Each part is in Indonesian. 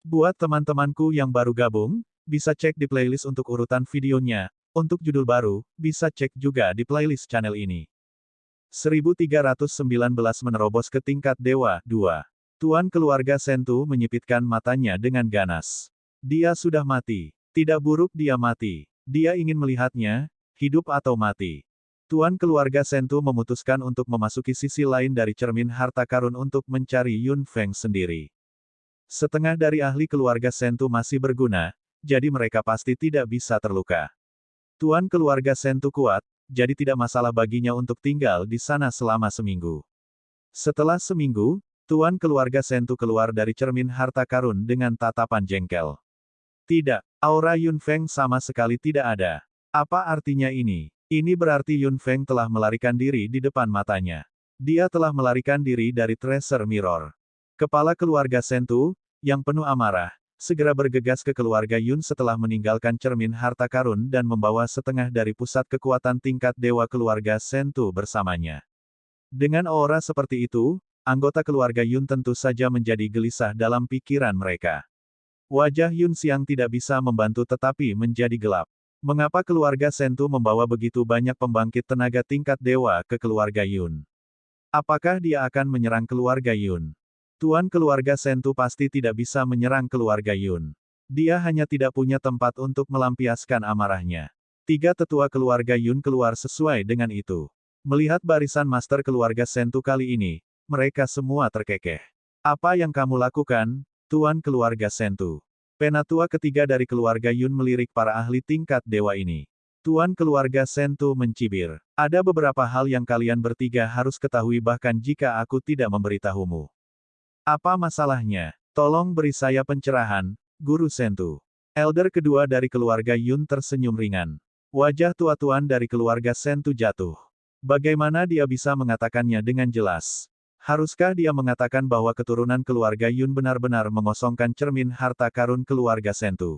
Buat teman-temanku yang baru gabung, bisa cek di playlist untuk urutan videonya. Untuk judul baru, bisa cek juga di playlist channel ini. 1319 menerobos ke tingkat Dewa 2. Tuan keluarga Sentu menyipitkan matanya dengan ganas. Dia sudah mati. Tidak buruk dia mati. Dia ingin melihatnya, hidup atau mati. Tuan keluarga Sentu memutuskan untuk memasuki sisi lain dari cermin harta karun untuk mencari Yun Feng sendiri. Setengah dari ahli keluarga Sentu masih berguna, jadi mereka pasti tidak bisa terluka. Tuan keluarga Sentu kuat, jadi tidak masalah baginya untuk tinggal di sana selama seminggu. Setelah seminggu, Tuan keluarga Sentu keluar dari cermin harta karun dengan tatapan jengkel. Tidak, aura Yun Feng sama sekali tidak ada. Apa artinya ini? Ini berarti Yun Feng telah melarikan diri di depan matanya. Dia telah melarikan diri dari Treasure Mirror. Kepala keluarga Sentu, yang penuh amarah, segera bergegas ke keluarga Yun setelah meninggalkan cermin harta karun dan membawa setengah dari pusat kekuatan tingkat dewa keluarga Sentu bersamanya. Dengan aura seperti itu, anggota keluarga Yun tentu saja menjadi gelisah dalam pikiran mereka. Wajah Yun Xiang tidak bisa membantu tetapi menjadi gelap. Mengapa keluarga Sentu membawa begitu banyak pembangkit tenaga tingkat dewa ke keluarga Yun? Apakah dia akan menyerang keluarga Yun? Tuan keluarga Sentu pasti tidak bisa menyerang keluarga Yun. Dia hanya tidak punya tempat untuk melampiaskan amarahnya. Tiga tetua keluarga Yun keluar sesuai dengan itu. Melihat barisan master keluarga Sentu kali ini, mereka semua terkekeh. Apa yang kamu lakukan, Tuan keluarga Sentu? Penatua ketiga dari keluarga Yun melirik para ahli tingkat dewa ini. Tuan keluarga Sentu mencibir. Ada beberapa hal yang kalian bertiga harus ketahui bahkan jika aku tidak memberitahumu. Apa masalahnya? Tolong beri saya pencerahan, Guru Sentu. Elder kedua dari keluarga Yun tersenyum ringan. Wajah tua-tuan dari keluarga Sentu jatuh. Bagaimana dia bisa mengatakannya dengan jelas? Haruskah dia mengatakan bahwa keturunan keluarga Yun benar-benar mengosongkan cermin harta karun keluarga Sentu?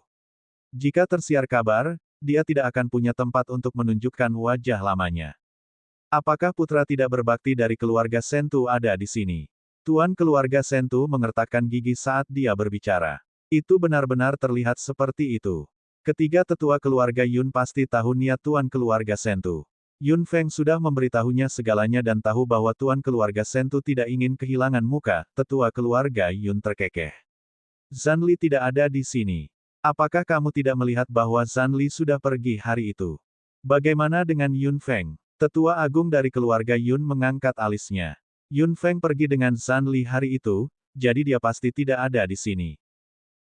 Jika tersiar kabar, dia tidak akan punya tempat untuk menunjukkan wajah lamanya. Apakah putra tidak berbakti dari keluarga Sentu ada di sini? Tuan keluarga Sentu mengertakkan gigi saat dia berbicara. Itu benar-benar terlihat seperti itu. Ketiga tetua keluarga Yun pasti tahu niat Tuan keluarga Sentu. Yun Feng sudah memberitahunya segalanya dan tahu bahwa Tuan keluarga Sentu tidak ingin kehilangan muka. Tetua keluarga Yun terkekeh. Zanli tidak ada di sini. Apakah kamu tidak melihat bahwa Zanli sudah pergi hari itu? Bagaimana dengan Yun Feng? Tetua agung dari keluarga Yun mengangkat alisnya. Yun Feng pergi dengan Zanli hari itu, jadi dia pasti tidak ada di sini.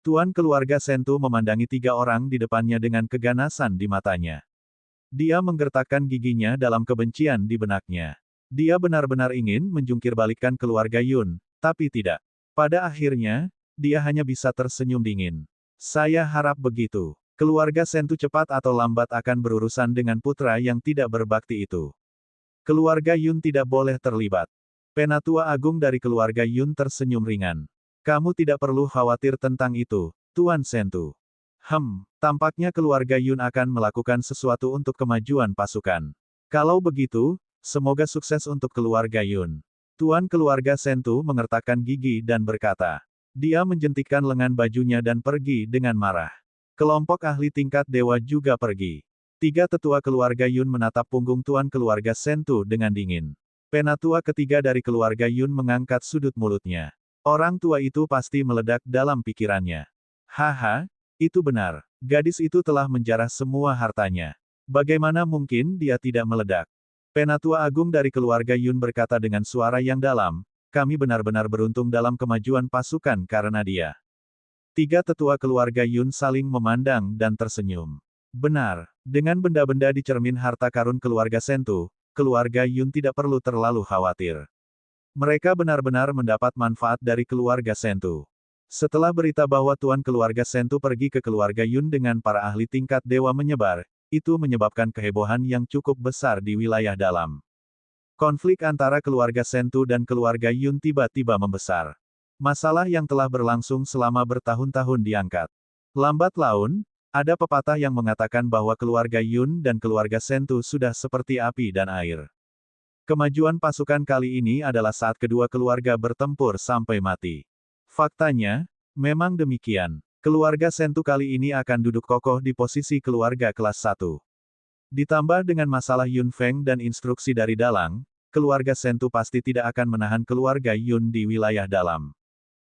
Tuan keluarga Sentu memandangi tiga orang di depannya dengan keganasan di matanya. Dia menggertakkan giginya dalam kebencian di benaknya. Dia benar-benar ingin menjungkirbalikkan keluarga Yun, tapi tidak. Pada akhirnya, dia hanya bisa tersenyum dingin. Saya harap begitu. Keluarga Sentu cepat atau lambat akan berurusan dengan putra yang tidak berbakti itu. Keluarga Yun tidak boleh terlibat. Penatua agung dari keluarga Yun tersenyum ringan. Kamu tidak perlu khawatir tentang itu, Tuan Sentu. Tampaknya keluarga Yun akan melakukan sesuatu untuk kemajuan pasukan. Kalau begitu, semoga sukses untuk keluarga Yun. Tuan keluarga Sentu mengertakkan gigi dan berkata. Dia menjentikkan lengan bajunya dan pergi dengan marah. Kelompok ahli tingkat dewa juga pergi. Tiga tetua keluarga Yun menatap punggung Tuan keluarga Sentu dengan dingin. Penatua ketiga dari keluarga Yun mengangkat sudut mulutnya. Orang tua itu pasti meledak dalam pikirannya. Haha, itu benar. Gadis itu telah menjarah semua hartanya. Bagaimana mungkin dia tidak meledak? Penatua agung dari keluarga Yun berkata dengan suara yang dalam, kami benar-benar beruntung dalam kemajuan pasukan karena dia. Tiga tetua keluarga Yun saling memandang dan tersenyum. Benar, dengan benda-benda di cermin harta karun keluarga Sentu, keluarga Yun tidak perlu terlalu khawatir. Mereka benar-benar mendapat manfaat dari keluarga Sentu. Setelah berita bahwa Tuan keluarga Sentu pergi ke keluarga Yun dengan para ahli tingkat dewa menyebar, itu menyebabkan kehebohan yang cukup besar di wilayah dalam. Konflik antara keluarga Sentu dan keluarga Yun tiba-tiba membesar. Masalah yang telah berlangsung selama bertahun-tahun diangkat. Lambat laun, ada pepatah yang mengatakan bahwa keluarga Yun dan keluarga Sentu sudah seperti api dan air. Kemajuan pasukan kali ini adalah saat kedua keluarga bertempur sampai mati. Faktanya, Memang demikian. Keluarga Sentu kali ini akan duduk kokoh di posisi keluarga kelas 1. Ditambah dengan masalah Yun Feng dan instruksi dari dalang, keluarga Sentu pasti tidak akan menahan keluarga Yun di wilayah dalam.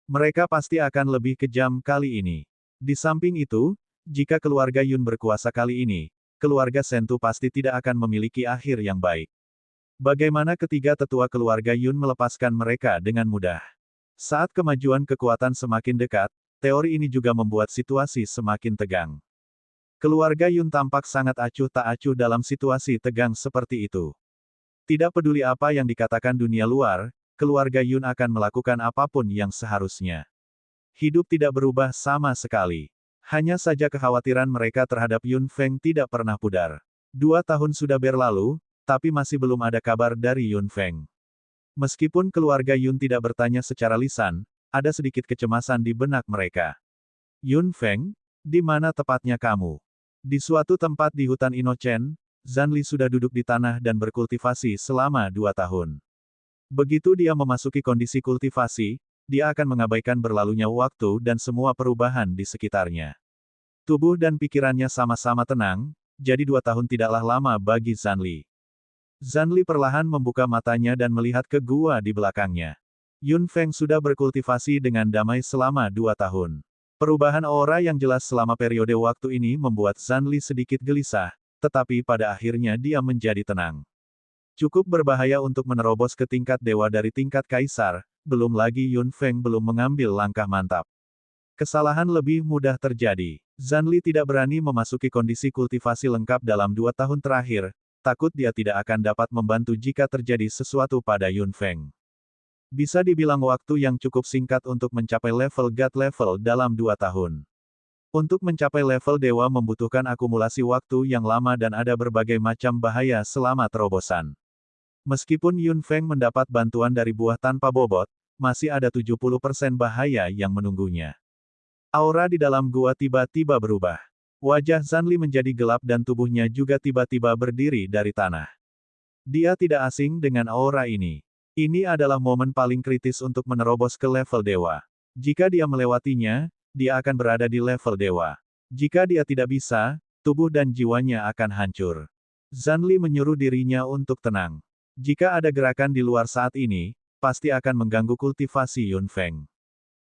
Mereka pasti akan lebih kejam kali ini. Di samping itu, jika keluarga Yun berkuasa kali ini, keluarga Sentu pasti tidak akan memiliki akhir yang baik. Bagaimana ketiga tetua keluarga Yun melepaskan mereka dengan mudah? Saat kemajuan kekuatan semakin dekat, teori ini juga membuat situasi semakin tegang. Keluarga Yun tampak sangat acuh tak acuh dalam situasi tegang seperti itu. Tidak peduli apa yang dikatakan dunia luar, keluarga Yun akan melakukan apapun yang seharusnya. Hidup tidak berubah sama sekali. Hanya saja kekhawatiran mereka terhadap Yun Feng tidak pernah pudar. 2 tahun sudah berlalu, tapi masih belum ada kabar dari Yun Feng. Meskipun keluarga Yun tidak bertanya secara lisan, ada sedikit kecemasan di benak mereka. Yun Feng, di mana tepatnya kamu? Di suatu tempat di hutan Inochen, Zanli sudah duduk di tanah dan berkultivasi selama 2 tahun. Begitu dia memasuki kondisi kultivasi, dia akan mengabaikan berlalunya waktu dan semua perubahan di sekitarnya. Tubuh dan pikirannya sama-sama tenang, jadi 2 tahun tidaklah lama bagi Zanli. Zanli perlahan membuka matanya dan melihat ke gua di belakangnya. Yun Feng sudah berkultivasi dengan damai selama 2 tahun. Perubahan aura yang jelas selama periode waktu ini membuat Zanli sedikit gelisah, tetapi pada akhirnya dia menjadi tenang. Cukup berbahaya untuk menerobos ke tingkat dewa dari tingkat kaisar, belum lagi Yun Feng belum mengambil langkah mantap. Kesalahan lebih mudah terjadi. Zanli tidak berani memasuki kondisi kultivasi lengkap dalam 2 tahun terakhir, takut dia tidak akan dapat membantu jika terjadi sesuatu pada Yun Feng. Bisa dibilang waktu yang cukup singkat untuk mencapai level God level dalam 2 tahun. Untuk mencapai level dewa membutuhkan akumulasi waktu yang lama dan ada berbagai macam bahaya selama terobosan. Meskipun Yun Feng mendapat bantuan dari buah tanpa bobot, masih ada 70% bahaya yang menunggunya. Aura di dalam gua tiba-tiba berubah. Wajah Zanli menjadi gelap dan tubuhnya juga tiba-tiba berdiri dari tanah. Dia tidak asing dengan aura ini. Ini adalah momen paling kritis untuk menerobos ke level dewa. Jika dia melewatinya, dia akan berada di level dewa. Jika dia tidak bisa, tubuh dan jiwanya akan hancur. Zanli menyuruh dirinya untuk tenang. Jika ada gerakan di luar saat ini, pasti akan mengganggu kultivasi Yun Feng.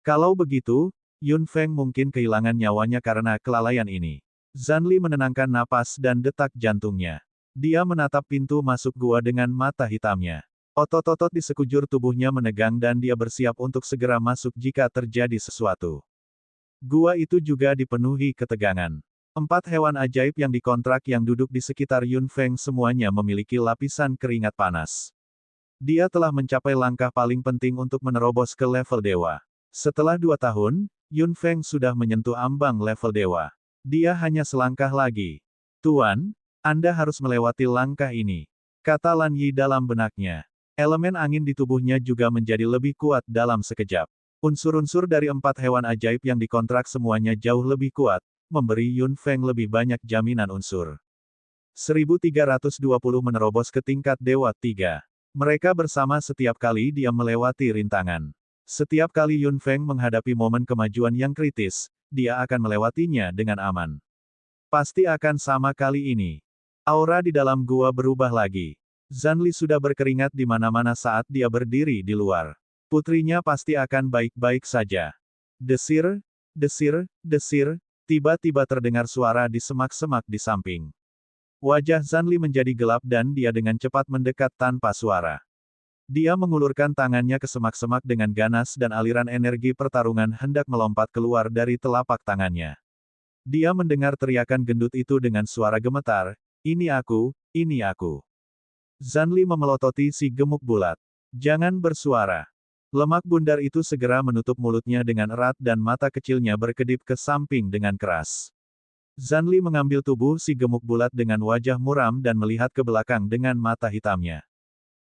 Kalau begitu, Yun Feng mungkin kehilangan nyawanya karena kelalaian ini. Zanli menenangkan napas dan detak jantungnya. Dia menatap pintu masuk gua dengan mata hitamnya. Otot-otot di sekujur tubuhnya menegang dan dia bersiap untuk segera masuk jika terjadi sesuatu. Gua itu juga dipenuhi ketegangan. 4 hewan ajaib yang dikontrak yang duduk di sekitar Yun Feng semuanya memiliki lapisan keringat panas. Dia telah mencapai langkah paling penting untuk menerobos ke level dewa. Setelah 2 tahun, Yun Feng sudah menyentuh ambang level dewa. Dia hanya selangkah lagi. Tuan, Anda harus melewati langkah ini, kata Lan Yi dalam benaknya. Elemen angin di tubuhnya juga menjadi lebih kuat dalam sekejap. Unsur-unsur dari 4 hewan ajaib yang dikontrak semuanya jauh lebih kuat, memberi Yun Feng lebih banyak jaminan unsur. 1320 menerobos ke tingkat Dewa 3. Mereka bersama setiap kali dia melewati rintangan. Setiap kali Yun Feng menghadapi momen kemajuan yang kritis, dia akan melewatinya dengan aman. Pasti akan sama kali ini. Aura di dalam gua berubah lagi. Zanli sudah berkeringat di mana-mana saat dia berdiri di luar. Putrinya pasti akan baik-baik saja. Desir, desir, desir, tiba-tiba terdengar suara di semak-semak di samping. Wajah Zanli menjadi gelap dan dia dengan cepat mendekat tanpa suara. Dia mengulurkan tangannya ke semak-semak dengan ganas dan aliran energi pertarungan hendak melompat keluar dari telapak tangannya. Dia mendengar teriakan gendut itu dengan suara gemetar, "Ini aku, ini aku." Zanli memelototi si gemuk bulat. Jangan bersuara. Lemak bundar itu segera menutup mulutnya dengan erat dan mata kecilnya berkedip ke samping dengan keras. Zanli mengambil tubuh si gemuk bulat dengan wajah muram dan melihat ke belakang dengan mata hitamnya.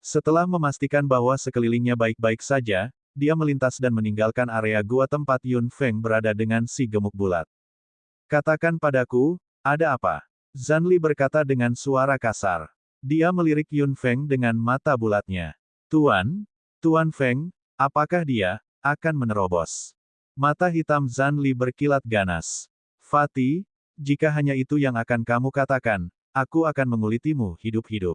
Setelah memastikan bahwa sekelilingnya baik-baik saja, dia melintas dan meninggalkan area gua tempat Yun Feng berada dengan si gemuk bulat. Katakan padaku, ada apa? Zanli berkata dengan suara kasar. Dia melirik Yun Feng dengan mata bulatnya. Tuan Feng, apakah dia akan menerobos? Mata hitam Zan Li berkilat ganas. Fatih, jika hanya itu yang akan kamu katakan, aku akan mengulitimu hidup-hidup.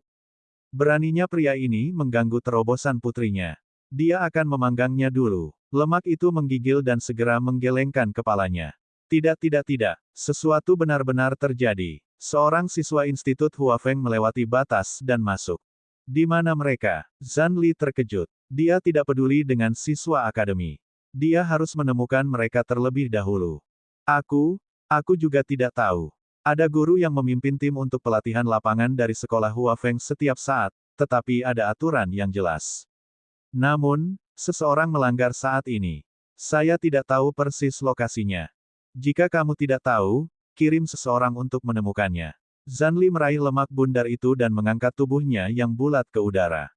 Beraninya pria ini mengganggu terobosan putrinya. Dia akan memanggangnya dulu. Lemak itu menggigil dan segera menggelengkan kepalanya. Tidak. Sesuatu benar-benar terjadi. Seorang siswa Institut Huafeng melewati batas dan masuk. Di mana mereka? Zan Li terkejut. Dia tidak peduli dengan siswa akademi. Dia harus menemukan mereka terlebih dahulu. Aku juga tidak tahu. Ada guru yang memimpin tim untuk pelatihan lapangan dari sekolah Huafeng setiap saat, tetapi ada aturan yang jelas. Namun, seseorang melanggar saat ini. Saya tidak tahu persis lokasinya. Jika kamu tidak tahu, kirim seseorang untuk menemukannya. Zan Li meraih lemak bundar itu dan mengangkat tubuhnya yang bulat ke udara.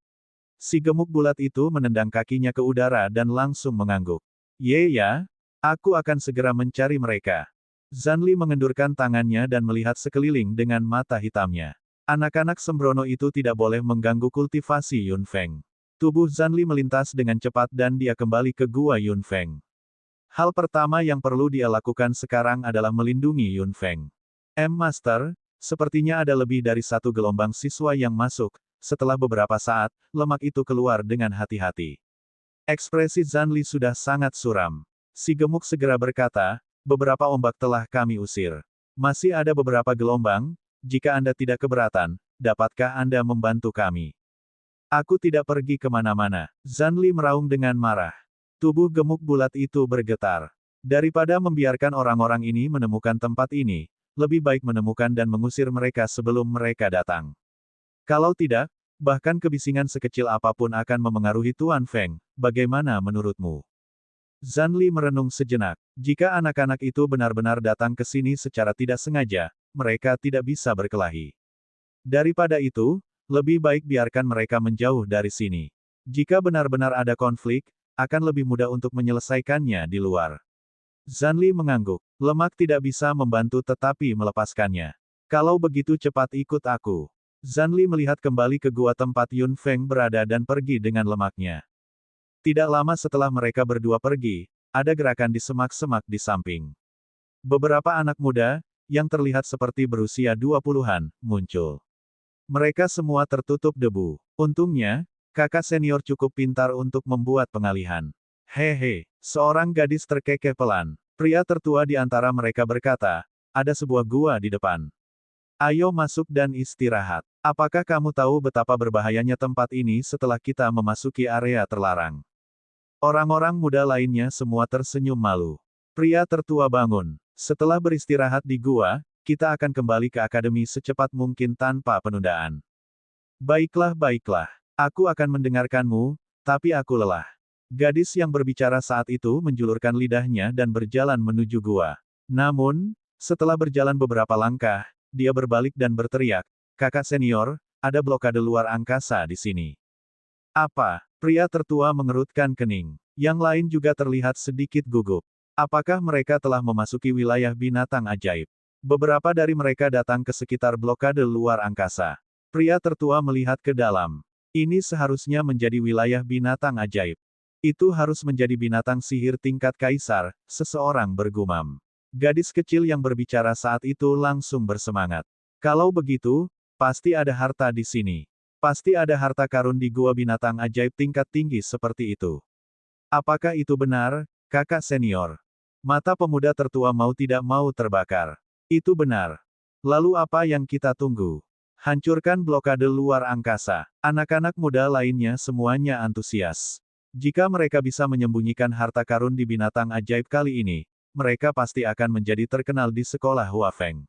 Si gemuk bulat itu menendang kakinya ke udara dan langsung mengangguk. Ya, aku akan segera mencari mereka. Zan Li mengendurkan tangannya dan melihat sekeliling dengan mata hitamnya. Anak-anak sembrono itu tidak boleh mengganggu kultivasi Yun Feng. Tubuh Zan Li melintas dengan cepat dan dia kembali ke gua Yun Feng. Hal pertama yang perlu dia lakukan sekarang adalah melindungi Yun Feng. Master, sepertinya ada lebih dari satu gelombang siswa yang masuk. Setelah beberapa saat, lemak itu keluar dengan hati-hati. Ekspresi Zan Li sudah sangat suram. Si gemuk segera berkata, beberapa ombak telah kami usir. Masih ada beberapa gelombang, jika Anda tidak keberatan, dapatkah Anda membantu kami? Aku tidak pergi kemana-mana. Zan Li meraung dengan marah. Tubuh gemuk bulat itu bergetar. Daripada membiarkan orang-orang ini menemukan tempat ini, lebih baik menemukan dan mengusir mereka sebelum mereka datang. Kalau tidak, bahkan kebisingan sekecil apapun akan memengaruhi Tuan Feng, bagaimana menurutmu? Zan Li merenung sejenak. Jika anak-anak itu benar-benar datang ke sini secara tidak sengaja, mereka tidak bisa berkelahi. Daripada itu, lebih baik biarkan mereka menjauh dari sini. Jika benar-benar ada konflik, akan lebih mudah untuk menyelesaikannya di luar. Zan Li mengangguk. Lemak tidak bisa membantu tetapi melepaskannya. Kalau begitu cepat ikut aku. Zan Li melihat kembali ke gua tempat Yun Feng berada dan pergi dengan lemaknya. Tidak lama setelah mereka berdua pergi, ada gerakan di semak-semak di samping. Beberapa anak muda, yang terlihat seperti berusia 20-an, muncul. Mereka semua tertutup debu. Untungnya, kakak senior cukup pintar untuk membuat pengalihan. Hehe, seorang gadis terkekeh pelan. Pria tertua di antara mereka berkata, ada sebuah gua di depan. Ayo masuk dan istirahat. Apakah kamu tahu betapa berbahayanya tempat ini setelah kita memasuki area terlarang? Orang-orang muda lainnya semua tersenyum malu. Pria tertua bangun. Setelah beristirahat di gua, kita akan kembali ke akademi secepat mungkin tanpa penundaan. Baiklah. Aku akan mendengarkanmu, tapi aku lelah. Gadis yang berbicara saat itu menjulurkan lidahnya dan berjalan menuju gua. Namun, setelah berjalan beberapa langkah, dia berbalik dan berteriak, kakak senior, ada blokade luar angkasa di sini. Apa? Pria tertua mengerutkan kening. Yang lain juga terlihat sedikit gugup. Apakah mereka telah memasuki wilayah binatang ajaib? Beberapa dari mereka datang ke sekitar blokade luar angkasa. Pria tertua melihat ke dalam. Ini seharusnya menjadi wilayah binatang ajaib. Itu harus menjadi binatang sihir tingkat kaisar, seseorang bergumam. Gadis kecil yang berbicara saat itu langsung bersemangat. Kalau begitu, pasti ada harta di sini. Pasti ada harta karun di gua binatang ajaib tingkat tinggi seperti itu. Apakah itu benar, kakak senior? Mata pemuda tertua mau tidak mau terbakar. Itu benar. Lalu apa yang kita tunggu? Hancurkan blokade luar angkasa. Anak-anak muda lainnya semuanya antusias. Jika mereka bisa menyembunyikan harta karun di binatang ajaib kali ini, mereka pasti akan menjadi terkenal di sekolah Huafeng.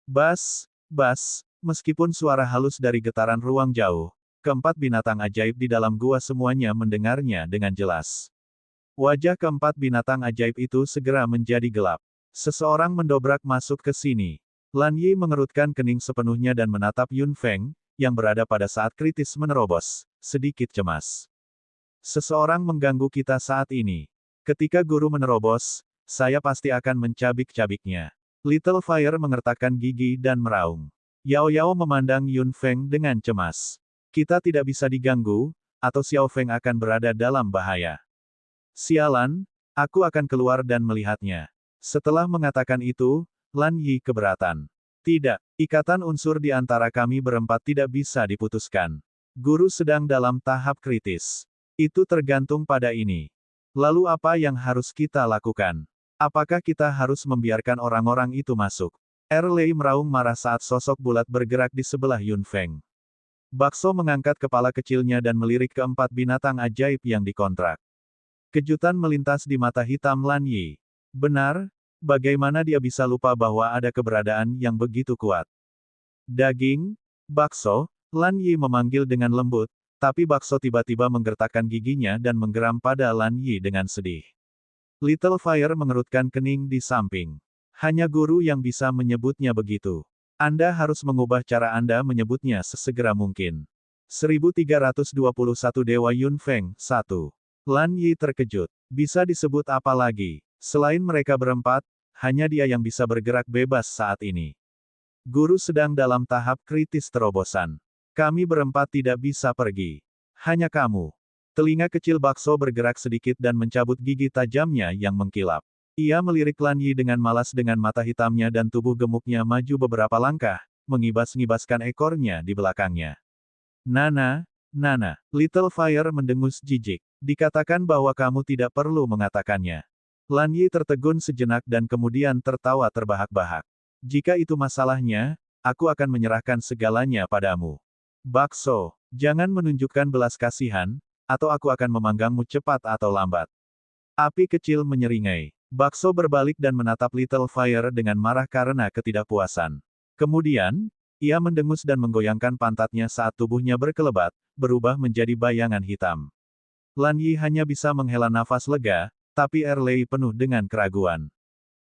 Bas, meskipun suara halus dari getaran ruang jauh, keempat binatang ajaib di dalam gua semuanya mendengarnya dengan jelas. Wajah keempat binatang ajaib itu segera menjadi gelap. Seseorang mendobrak masuk ke sini. Lan Yi mengerutkan kening sepenuhnya dan menatap Yun Feng, yang berada pada saat kritis menerobos, sedikit cemas. Seseorang mengganggu kita saat ini. Ketika guru menerobos, saya pasti akan mencabik-cabiknya. Little Fire mengertakkan gigi dan meraung. Yao Yao memandang Yun Feng dengan cemas. Kita tidak bisa diganggu, atau Xiao Feng akan berada dalam bahaya. Sialan, Aku akan keluar dan melihatnya. Setelah mengatakan itu, Lan Yi keberatan. Tidak, ikatan unsur di antara kami berempat tidak bisa diputuskan. Guru sedang dalam tahap kritis. Itu tergantung pada ini. Lalu apa yang harus kita lakukan? Apakah kita harus membiarkan orang-orang itu masuk? Erlei meraung marah saat sosok bulat bergerak di sebelah Yun Feng. Bakso mengangkat kepala kecilnya dan melirik ke 4 binatang ajaib yang dikontrak. Kejutan melintas di mata hitam Lan Yi. Benar, bagaimana dia bisa lupa bahwa ada keberadaan yang begitu kuat? Daging, bakso, Lan Yi memanggil dengan lembut, tapi bakso tiba-tiba menggertakkan giginya dan menggeram pada Lan Yi dengan sedih. Little Fire mengerutkan kening di samping. Hanya guru yang bisa menyebutnya begitu. Anda harus mengubah cara Anda menyebutnya sesegera mungkin. 1321 Dewa Yun Feng, 1. Lan Yi terkejut. Bisa disebut apa lagi? Selain mereka berempat, hanya dia yang bisa bergerak bebas saat ini. Guru sedang dalam tahap kritis terobosan. Kami berempat tidak bisa pergi. Hanya kamu. Telinga kecil bakso bergerak sedikit dan mencabut gigi tajamnya yang mengkilap. Ia melirik Lan Yi dengan malas dengan mata hitamnya dan tubuh gemuknya maju beberapa langkah, mengibas-ngibaskan ekornya di belakangnya. Nana, Nana, Little Fire mendengus jijik. Dikatakan bahwa kamu tidak perlu mengatakannya. Lan Yi tertegun sejenak dan kemudian tertawa terbahak-bahak. Jika itu masalahnya, aku akan menyerahkan segalanya padamu. Bakso, jangan menunjukkan belas kasihan, atau aku akan memanggangmu cepat atau lambat. Api kecil menyeringai. Bakso berbalik dan menatap Little Fire dengan marah karena ketidakpuasan. Kemudian, ia mendengus dan menggoyangkan pantatnya saat tubuhnya berkelebat, berubah menjadi bayangan hitam. Lan Yi hanya bisa menghela nafas lega, tapi Erlei penuh dengan keraguan.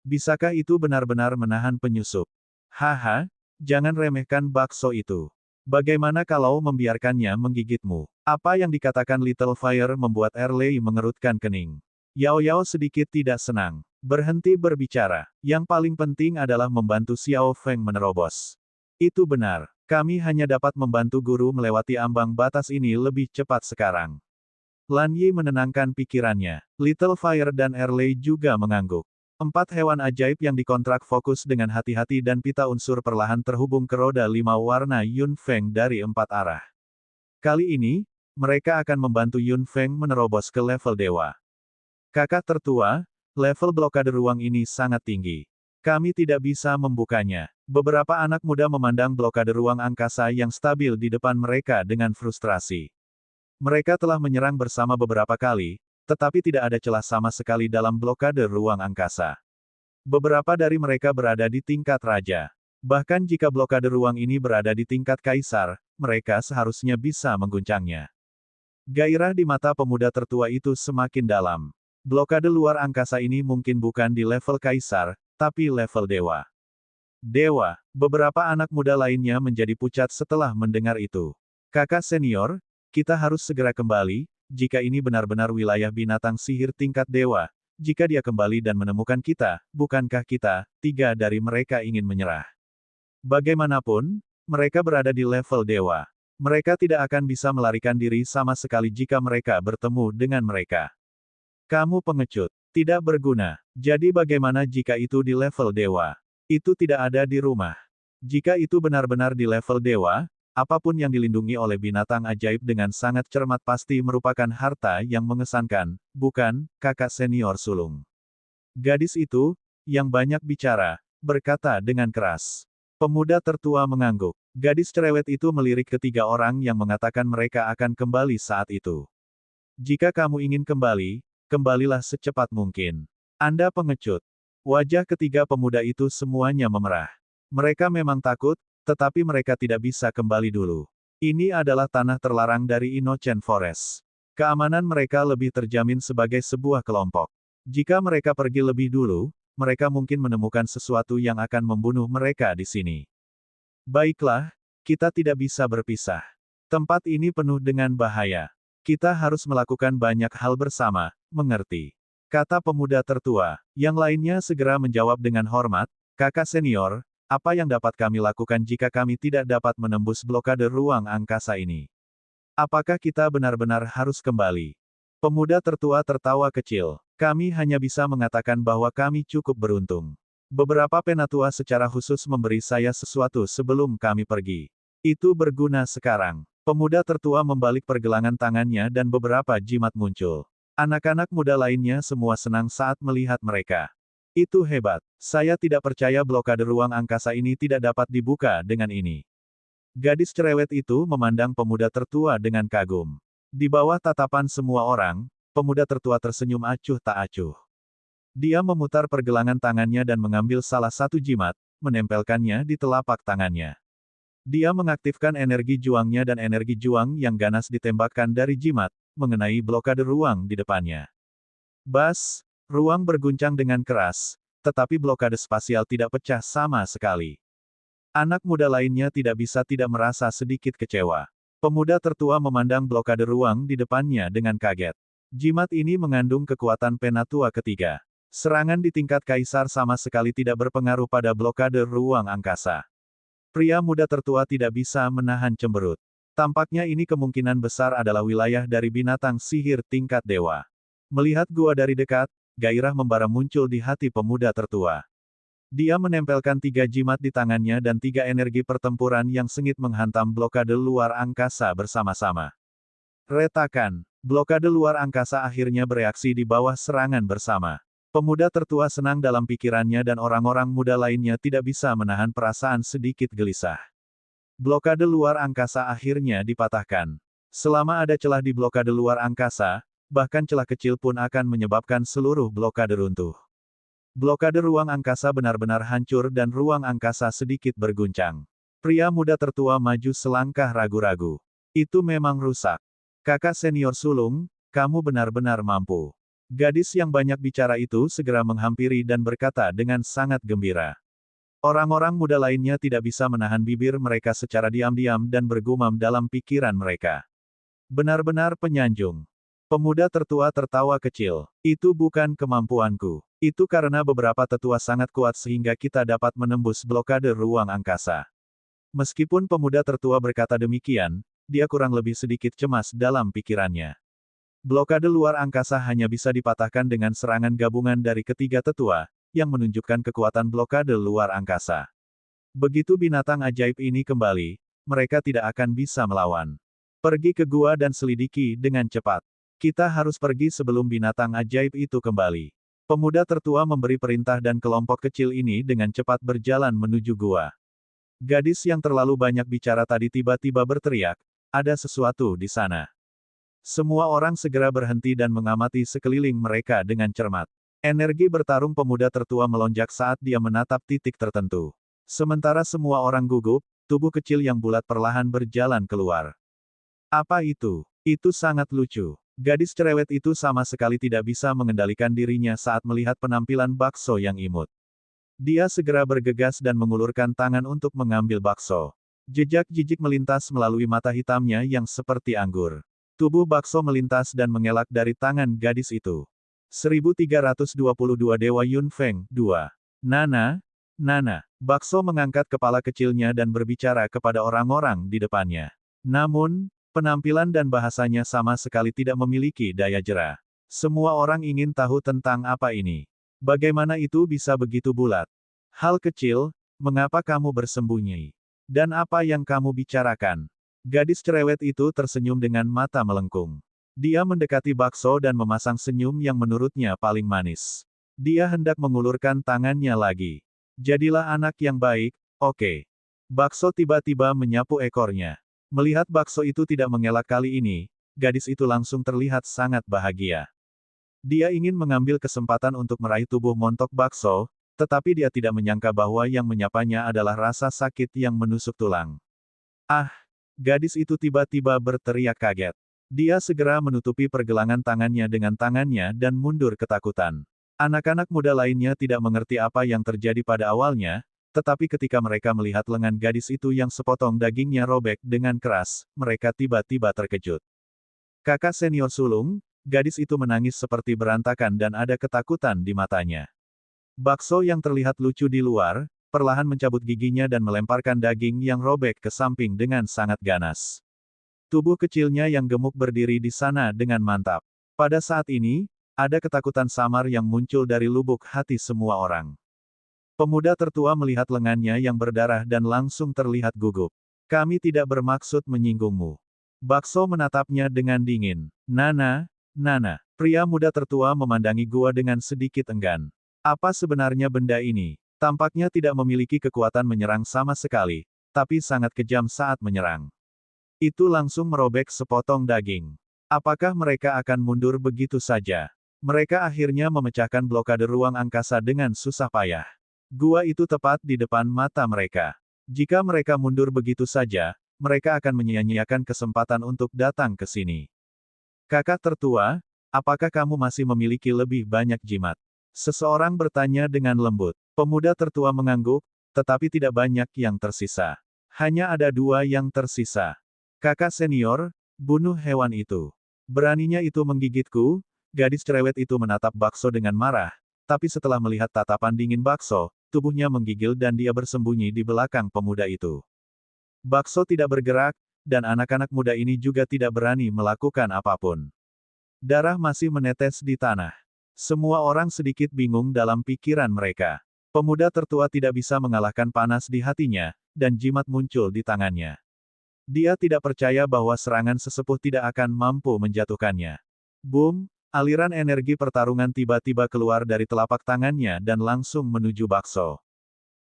Bisakah itu benar-benar menahan penyusup? Haha, jangan remehkan bakso itu. Bagaimana kalau membiarkannya menggigitmu? Apa yang dikatakan Little Fire membuat Erlei mengerutkan kening. Yao Yao sedikit tidak senang. Berhenti berbicara. Yang paling penting adalah membantu Xiao Feng menerobos. Itu benar. Kami hanya dapat membantu guru melewati ambang batas ini lebih cepat sekarang. Lan Yi menenangkan pikirannya. Little Fire dan Erlei juga mengangguk. 4 hewan ajaib yang dikontrak fokus dengan hati-hati dan pita unsur perlahan terhubung ke roda 5 warna Yun Feng dari 4 arah. Kali ini, mereka akan membantu Yun Feng menerobos ke level dewa. Kakak tertua, level blokade ruang ini sangat tinggi. Kami tidak bisa membukanya. Beberapa anak muda memandang blokade ruang angkasa yang stabil di depan mereka dengan frustrasi. Mereka telah menyerang bersama beberapa kali, tetapi tidak ada celah sama sekali dalam blokade ruang angkasa. Beberapa dari mereka berada di tingkat raja. Bahkan jika blokade ruang ini berada di tingkat kaisar, mereka seharusnya bisa mengguncangnya. Gairah di mata pemuda tertua itu semakin dalam. Blokade luar angkasa ini mungkin bukan di level kaisar, tapi level dewa. Dewa, beberapa anak muda lainnya menjadi pucat setelah mendengar itu. Kakak senior, kita harus segera kembali, jika ini benar-benar wilayah binatang sihir tingkat dewa. Jika dia kembali dan menemukan kita, bukankah kita, 3 dari mereka ingin menyerah? Bagaimanapun, mereka berada di level dewa. Mereka tidak akan bisa melarikan diri sama sekali jika mereka bertemu dengan mereka. Kamu pengecut. Tidak berguna. Jadi bagaimana jika itu di level dewa? Itu tidak ada di rumah. Jika itu benar-benar di level dewa, apapun yang dilindungi oleh binatang ajaib dengan sangat cermat pasti merupakan harta yang mengesankan, bukan, kakak senior sulung. Gadis itu, yang banyak bicara, berkata dengan keras. Pemuda tertua mengangguk. Gadis cerewet itu melirik ketiga orang yang mengatakan mereka akan kembali saat itu. Jika kamu ingin kembali, kembalilah secepat mungkin. Anda pengecut. Wajah ketiga pemuda itu semuanya memerah. Mereka memang takut, tetapi mereka tidak bisa kembali dulu. Ini adalah tanah terlarang dari Innocent Forest. Keamanan mereka lebih terjamin sebagai sebuah kelompok. Jika mereka pergi lebih dulu, mereka mungkin menemukan sesuatu yang akan membunuh mereka di sini. Baiklah, kita tidak bisa berpisah. Tempat ini penuh dengan bahaya. Kita harus melakukan banyak hal bersama, mengerti? Kata pemuda tertua. Yang lainnya segera menjawab dengan hormat, kakak senior, apa yang dapat kami lakukan jika kami tidak dapat menembus blokade ruang angkasa ini? Apakah kita benar-benar harus kembali? Pemuda tertua tertawa kecil. Kami hanya bisa mengatakan bahwa kami cukup beruntung. Beberapa penatua secara khusus memberi saya sesuatu sebelum kami pergi. Itu berguna sekarang. Pemuda tertua membalik pergelangan tangannya dan beberapa jimat muncul. Anak-anak muda lainnya semua senang saat melihat mereka. Itu hebat. Saya tidak percaya blokade ruang angkasa ini tidak dapat dibuka dengan ini. Gadis cerewet itu memandang pemuda tertua dengan kagum. Di bawah tatapan semua orang, pemuda tertua tersenyum acuh tak acuh. Dia memutar pergelangan tangannya dan mengambil salah satu jimat, menempelkannya di telapak tangannya. Dia mengaktifkan energi juangnya dan energi juang yang ganas ditembakkan dari jimat, mengenai blokade ruang di depannya. Bas, ruang berguncang dengan keras, tetapi blokade spasial tidak pecah sama sekali. Anak muda lainnya tidak bisa tidak merasa sedikit kecewa. Pemuda tertua memandang blokade ruang di depannya dengan kaget. Jimat ini mengandung kekuatan penatua ketiga. Serangan di tingkat kaisar sama sekali tidak berpengaruh pada blokade ruang angkasa. Pria muda tertua tidak bisa menahan cemberut. Tampaknya ini kemungkinan besar adalah wilayah dari binatang sihir tingkat dewa. Melihat gua dari dekat, gairah membara muncul di hati pemuda tertua. Dia menempelkan 3 jimat di tangannya dan 3 energi pertempuran yang sengit menghantam blokade luar angkasa bersama-sama. Retakan. Blokade luar angkasa akhirnya bereaksi di bawah serangan bersama. Pemuda tertua senang dalam pikirannya dan orang-orang muda lainnya tidak bisa menahan perasaan sedikit gelisah. Blokade luar angkasa akhirnya dipatahkan. Selama ada celah di blokade luar angkasa, bahkan celah kecil pun akan menyebabkan seluruh blokade runtuh. Blokade ruang angkasa benar-benar hancur dan ruang angkasa sedikit berguncang. Pria muda tertua maju selangkah ragu-ragu. Itu memang rusak. Kakak senior sulung, kamu benar-benar mampu. Gadis yang banyak bicara itu segera menghampiri dan berkata dengan sangat gembira. Orang-orang muda lainnya tidak bisa menahan bibir mereka secara diam-diam dan bergumam dalam pikiran mereka. Benar-benar penyanjung. Pemuda tertua tertawa kecil. Itu bukan kemampuanku. Itu karena beberapa tetua sangat kuat sehingga kita dapat menembus blokade ruang angkasa. Meskipun pemuda tertua berkata demikian, dia kurang lebih sedikit cemas dalam pikirannya. Blokade luar angkasa hanya bisa dipatahkan dengan serangan gabungan dari ketiga tetua, yang menunjukkan kekuatan blokade luar angkasa. Begitu binatang ajaib ini kembali, mereka tidak akan bisa melawan. Pergi ke gua dan selidiki dengan cepat. Kita harus pergi sebelum binatang ajaib itu kembali. Pemuda tertua memberi perintah dan kelompok kecil ini dengan cepat berjalan menuju gua. Gadis yang terlalu banyak bicara tadi tiba-tiba berteriak, ada sesuatu di sana. Semua orang segera berhenti dan mengamati sekeliling mereka dengan cermat. Energi bertarung pemuda tertua melonjak saat dia menatap titik tertentu. Sementara semua orang gugup, tubuh kecil yang bulat perlahan berjalan keluar. Apa itu? Itu sangat lucu. Gadis cerewet itu sama sekali tidak bisa mengendalikan dirinya saat melihat penampilan bakso yang imut. Dia segera bergegas dan mengulurkan tangan untuk mengambil bakso. Jejak jijik melintas melalui mata hitamnya yang seperti anggur. Tubuh bakso melintas dan mengelak dari tangan gadis itu. 1322 Dewa Yun Feng, 2. Nana, Nana. Bakso mengangkat kepala kecilnya dan berbicara kepada orang-orang di depannya. Namun, penampilan dan bahasanya sama sekali tidak memiliki daya jera. Semua orang ingin tahu tentang apa ini. Bagaimana itu bisa begitu bulat? Hal kecil, mengapa kamu bersembunyi? Dan apa yang kamu bicarakan? Gadis cerewet itu tersenyum dengan mata melengkung. Dia mendekati bakso dan memasang senyum yang menurutnya paling manis. Dia hendak mengulurkan tangannya lagi. Jadilah anak yang baik, oke. Bakso tiba-tiba menyapu ekornya. Melihat bakso itu tidak mengelak kali ini, gadis itu langsung terlihat sangat bahagia. Dia ingin mengambil kesempatan untuk meraih tubuh montok bakso, tetapi dia tidak menyangka bahwa yang menyapanya adalah rasa sakit yang menusuk tulang. Ah! Gadis itu tiba-tiba berteriak kaget. Dia segera menutupi pergelangan tangannya dengan tangannya dan mundur ketakutan. Anak-anak muda lainnya tidak mengerti apa yang terjadi pada awalnya, tetapi ketika mereka melihat lengan gadis itu yang sepotong dagingnya robek dengan keras, mereka tiba-tiba terkejut. Kakak senior sulung, gadis itu menangis seperti berantakan dan ada ketakutan di matanya. Bakso yang terlihat lucu di luar, perlahan mencabut giginya dan melemparkan daging yang robek ke samping dengan sangat ganas. Tubuh kecilnya yang gemuk berdiri di sana dengan mantap. Pada saat ini, Ada ketakutan samar yang muncul dari lubuk hati semua orang. Pemuda tertua melihat lengannya yang berdarah dan langsung terlihat gugup. Kami tidak bermaksud menyinggungmu. Bakso menatapnya dengan dingin. Nana, Nana. Pria muda tertua memandangi gua dengan sedikit enggan. Apa sebenarnya benda ini? Tampaknya tidak memiliki kekuatan menyerang sama sekali, tapi sangat kejam saat menyerang. Itu langsung merobek sepotong daging. Apakah mereka akan mundur begitu saja? Mereka akhirnya memecahkan blokade ruang angkasa dengan susah payah. Gua itu tepat di depan mata mereka. Jika mereka mundur begitu saja, mereka akan menyia-nyiakan kesempatan untuk datang ke sini. Kakak tertua, apakah kamu masih memiliki lebih banyak jimat? Seseorang bertanya dengan lembut. Pemuda tertua mengangguk, tetapi tidak banyak yang tersisa. Hanya ada 2 yang tersisa. Kakak senior, bunuh hewan itu. Beraninya itu menggigitku. Gadis cerewet itu menatap Bakso dengan marah, tapi setelah melihat tatapan dingin Bakso, tubuhnya menggigil dan dia bersembunyi di belakang pemuda itu. Bakso tidak bergerak, dan anak-anak muda ini juga tidak berani melakukan apapun. Darah masih menetes di tanah. Semua orang sedikit bingung dalam pikiran mereka. Pemuda tertua tidak bisa mengalahkan panas di hatinya, dan jimat muncul di tangannya. Dia tidak percaya bahwa serangan sesepuh tidak akan mampu menjatuhkannya. Boom! Aliran energi pertarungan tiba-tiba keluar dari telapak tangannya dan langsung menuju Bakso.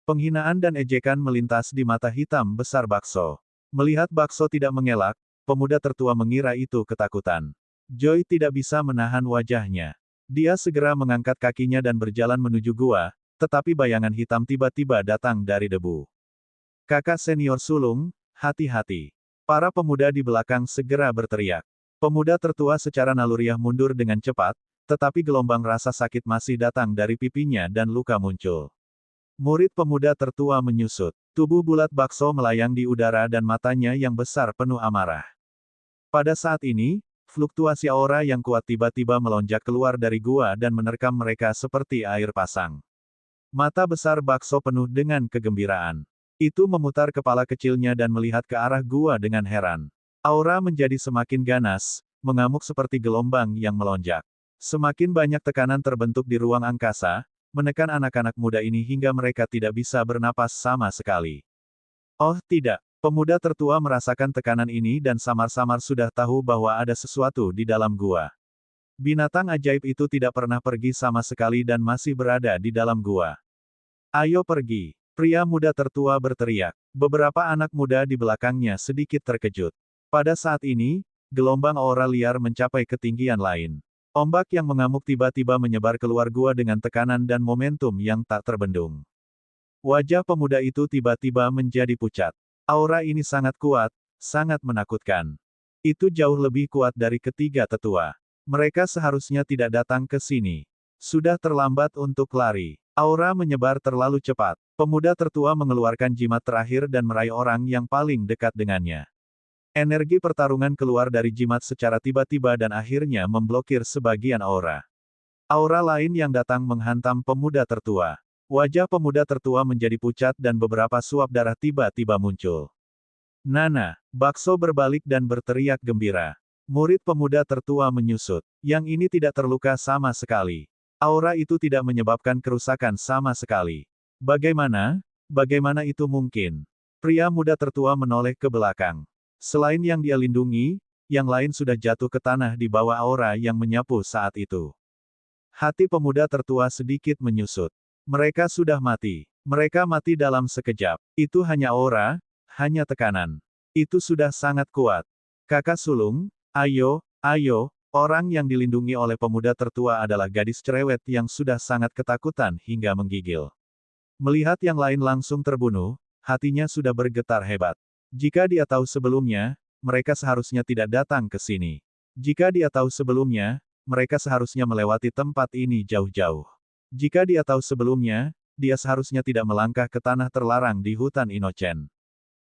Penghinaan dan ejekan melintas di mata hitam besar Bakso. Melihat Bakso tidak mengelak, pemuda tertua mengira itu ketakutan. Joy tidak bisa menahan wajahnya. Dia segera mengangkat kakinya dan berjalan menuju gua, tetapi bayangan hitam tiba-tiba datang dari debu. Kakak senior sulung, hati-hati. Para pemuda di belakang segera berteriak. Pemuda tertua secara naluriah mundur dengan cepat, tetapi gelombang rasa sakit masih datang dari pipinya dan luka muncul. Murid pemuda tertua menyusut. Tubuh bulat Bakso melayang di udara dan matanya yang besar penuh amarah. Pada saat ini, fluktuasi aura yang kuat tiba-tiba melonjak keluar dari gua dan menerkam mereka seperti air pasang. Mata besar Bakso penuh dengan kegembiraan. Itu memutar kepala kecilnya dan melihat ke arah gua dengan heran. Aura menjadi semakin ganas, mengamuk seperti gelombang yang melonjak. Semakin banyak tekanan terbentuk di ruang angkasa, menekan anak-anak muda ini hingga mereka tidak bisa bernapas sama sekali. Oh tidak, pemuda tertua merasakan tekanan ini dan samar-samar sudah tahu bahwa ada sesuatu di dalam gua. Binatang ajaib itu tidak pernah pergi sama sekali dan masih berada di dalam gua. Ayo pergi, pria muda tertua berteriak. Beberapa anak muda di belakangnya sedikit terkejut. Pada saat ini, gelombang aura liar mencapai ketinggian lain. Ombak yang mengamuk tiba-tiba menyebar keluar gua dengan tekanan dan momentum yang tak terbendung. Wajah pemuda itu tiba-tiba menjadi pucat. Aura ini sangat kuat, sangat menakutkan. Itu jauh lebih kuat dari ketiga tetua. Mereka seharusnya tidak datang ke sini. Sudah terlambat untuk lari. Aura menyebar terlalu cepat. Pemuda tertua mengeluarkan jimat terakhir dan meraih orang yang paling dekat dengannya. Energi pertarungan keluar dari jimat secara tiba-tiba dan akhirnya memblokir sebagian aura. Aura lain yang datang menghantam pemuda tertua. Wajah pemuda tertua menjadi pucat dan beberapa suap darah tiba-tiba muncul. Nana, Bakso berbalik dan berteriak gembira. Murid pemuda tertua menyusut. Yang ini tidak terluka sama sekali. Aura itu tidak menyebabkan kerusakan sama sekali. Bagaimana? Bagaimana itu mungkin? Pria muda tertua menoleh ke belakang. Selain yang dia lindungi, yang lain sudah jatuh ke tanah di bawah aura yang menyapu saat itu. Hati pemuda tertua sedikit menyusut. Mereka sudah mati. Mereka mati dalam sekejap. Itu hanya aura, hanya tekanan. Itu sudah sangat kuat. Kakak sulung, ayo, ayo, orang yang dilindungi oleh pemuda tertua adalah gadis cerewet yang sudah sangat ketakutan hingga menggigil. Melihat yang lain langsung terbunuh, hatinya sudah bergetar hebat. Jika dia tahu sebelumnya, mereka seharusnya tidak datang ke sini. Jika dia tahu sebelumnya, mereka seharusnya melewati tempat ini jauh-jauh. Jika dia tahu sebelumnya, dia seharusnya tidak melangkah ke tanah terlarang di hutan Inocen.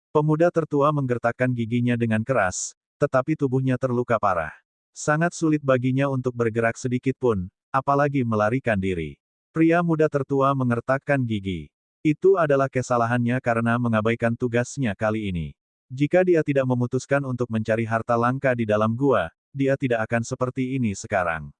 Pemuda tertua menggertakkan giginya dengan keras, tetapi tubuhnya terluka parah. Sangat sulit baginya untuk bergerak sedikit pun, apalagi melarikan diri. Pria muda tertua mengertakkan gigi. Itu adalah kesalahannya karena mengabaikan tugasnya kali ini. Jika dia tidak memutuskan untuk mencari harta langka di dalam gua, dia tidak akan seperti ini sekarang.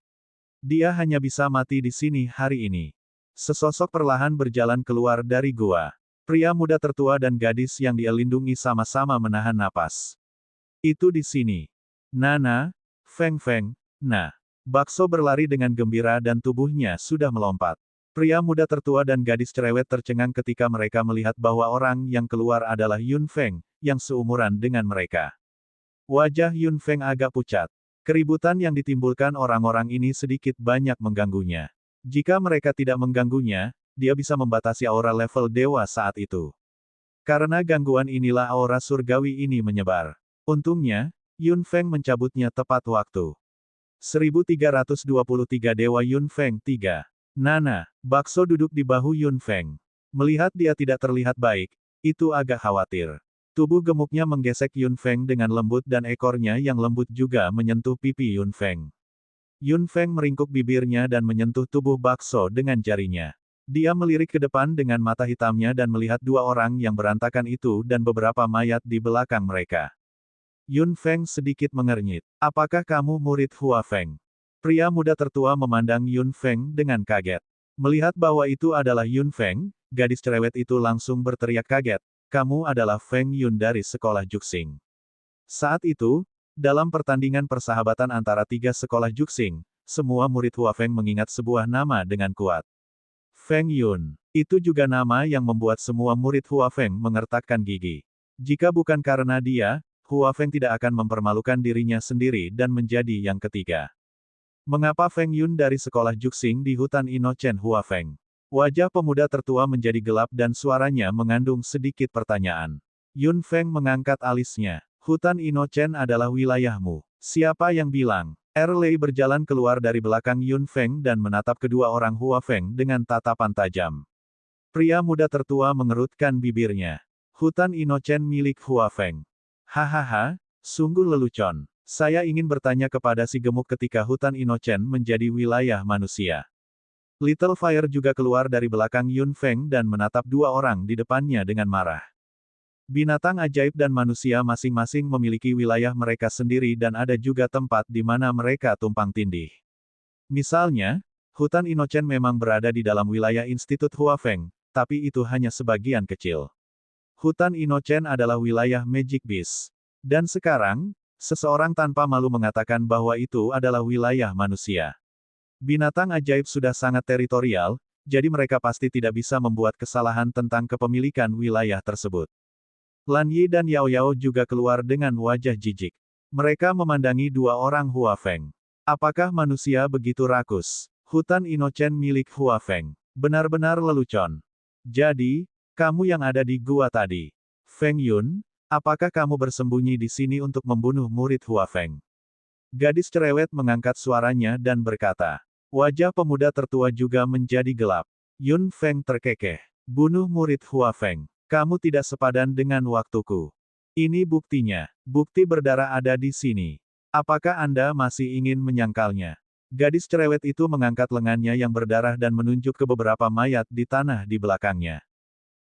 Dia hanya bisa mati di sini hari ini. Sesosok perlahan berjalan keluar dari gua. Pria muda tertua dan gadis yang dia lindungi sama-sama menahan napas. Itu di sini. Nana, Feng Feng, nah. Bakso berlari dengan gembira dan tubuhnya sudah melompat. Pria muda tertua dan gadis cerewet tercengang ketika mereka melihat bahwa orang yang keluar adalah Yun Feng, yang seumuran dengan mereka. Wajah Yun Feng agak pucat. Keributan yang ditimbulkan orang-orang ini sedikit banyak mengganggunya. Jika mereka tidak mengganggunya, dia bisa membatasi aura level dewa saat itu. Karena gangguan inilah aura surgawi ini menyebar. Untungnya, Yun Feng mencabutnya tepat waktu. 1323 Dewa Yun Feng 3. Nana, Bakso duduk di bahu Yun Feng. Melihat dia tidak terlihat baik, itu agak khawatir. Tubuh gemuknya menggesek Yun Feng dengan lembut dan ekornya yang lembut juga menyentuh pipi Yun Feng. Yun Feng meringkuk bibirnya dan menyentuh tubuh Bakso dengan jarinya. Dia melirik ke depan dengan mata hitamnya dan melihat dua orang yang berantakan itu dan beberapa mayat di belakang mereka. Yun Feng sedikit mengernyit. Apakah kamu murid Hua Feng? Pria muda tertua memandang Yun Feng dengan kaget. Melihat bahwa itu adalah Yun Feng, gadis cerewet itu langsung berteriak kaget. Kamu adalah Feng Yun dari sekolah Juxing. Saat itu, dalam pertandingan persahabatan antara tiga sekolah Juxing, semua murid Hua Feng mengingat sebuah nama dengan kuat. Feng Yun. Itu juga nama yang membuat semua murid Hua Feng mengertakkan gigi. Jika bukan karena dia, Hua Feng tidak akan mempermalukan dirinya sendiri dan menjadi yang ketiga. Mengapa Feng Yun dari sekolah Juxing di hutan Inochen Hua Feng? Wajah pemuda tertua menjadi gelap dan suaranya mengandung sedikit pertanyaan. Yun Feng mengangkat alisnya. Hutan Inochen adalah wilayahmu. Siapa yang bilang? Erlei berjalan keluar dari belakang Yun Feng dan menatap kedua orang Hua Feng dengan tatapan tajam. Pria muda tertua mengerutkan bibirnya. Hutan Inochen milik Hua Feng. Hahaha, sungguh lelucon. Saya ingin bertanya kepada si gemuk ketika hutan Inochen menjadi wilayah manusia. Little Fire juga keluar dari belakang Yun Feng dan menatap dua orang di depannya dengan marah. Binatang ajaib dan manusia masing-masing memiliki wilayah mereka sendiri dan ada juga tempat di mana mereka tumpang tindih. Misalnya, hutan Inochen memang berada di dalam wilayah Institut Hua Feng, tapi itu hanya sebagian kecil. Hutan Inochen adalah wilayah Magic Beast. Dan sekarang, seseorang tanpa malu mengatakan bahwa itu adalah wilayah manusia. Binatang ajaib sudah sangat teritorial, jadi mereka pasti tidak bisa membuat kesalahan tentang kepemilikan wilayah tersebut. Lan Yi dan Yao Yao juga keluar dengan wajah jijik. Mereka memandangi dua orang Hua Feng. Apakah manusia begitu rakus? Hutan Inochen milik Hua Feng. Benar-benar lelucon. Jadi, kamu yang ada di gua tadi. Feng Yun, apakah kamu bersembunyi di sini untuk membunuh murid Hua Feng? Gadis cerewet mengangkat suaranya dan berkata. Wajah pemuda tertua juga menjadi gelap. Yun Feng terkekeh. Bunuh murid Hua Feng. Kamu tidak sepadan dengan waktuku. Ini buktinya. Bukti berdarah ada di sini. Apakah Anda masih ingin menyangkalnya? Gadis cerewet itu mengangkat lengannya yang berdarah dan menunjuk ke beberapa mayat di tanah di belakangnya.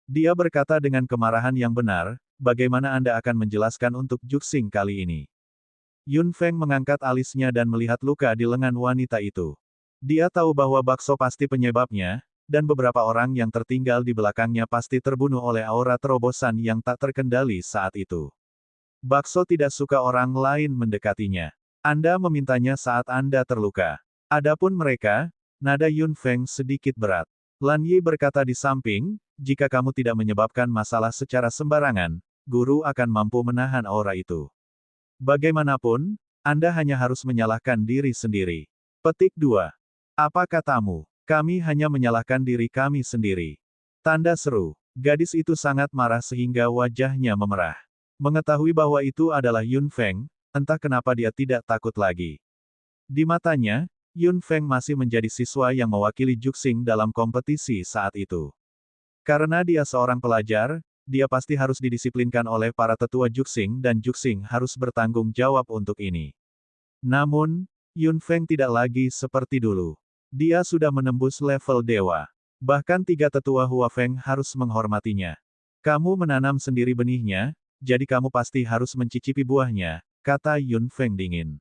Dia berkata dengan kemarahan yang benar, bagaimana Anda akan menjelaskan untuk Juxing kali ini? Yun Feng mengangkat alisnya dan melihat luka di lengan wanita itu. Dia tahu bahwa Bakso pasti penyebabnya, dan beberapa orang yang tertinggal di belakangnya pasti terbunuh oleh aura terobosan yang tak terkendali saat itu. Bakso tidak suka orang lain mendekatinya. Anda memintanya saat Anda terluka. Adapun mereka, nada Yun Feng sedikit berat. Lan Yi berkata di samping, jika kamu tidak menyebabkan masalah secara sembarangan, guru akan mampu menahan aura itu. Bagaimanapun, Anda hanya harus menyalahkan diri sendiri. Petik 2. Apa katamu? Kami hanya menyalahkan diri kami sendiri. Tanda seru. Gadis itu sangat marah sehingga wajahnya memerah. Mengetahui bahwa itu adalah Yun Feng, entah kenapa dia tidak takut lagi. Di matanya, Yun Feng masih menjadi siswa yang mewakili Juxing dalam kompetisi saat itu. Karena dia seorang pelajar, dia pasti harus didisiplinkan oleh para tetua Juxing dan Juxing harus bertanggung jawab untuk ini. Namun, Yun Feng tidak lagi seperti dulu. Dia sudah menembus level dewa. Bahkan tiga tetua Hua Feng harus menghormatinya. Kamu menanam sendiri benihnya, jadi kamu pasti harus mencicipi buahnya, kata Yun Feng dingin.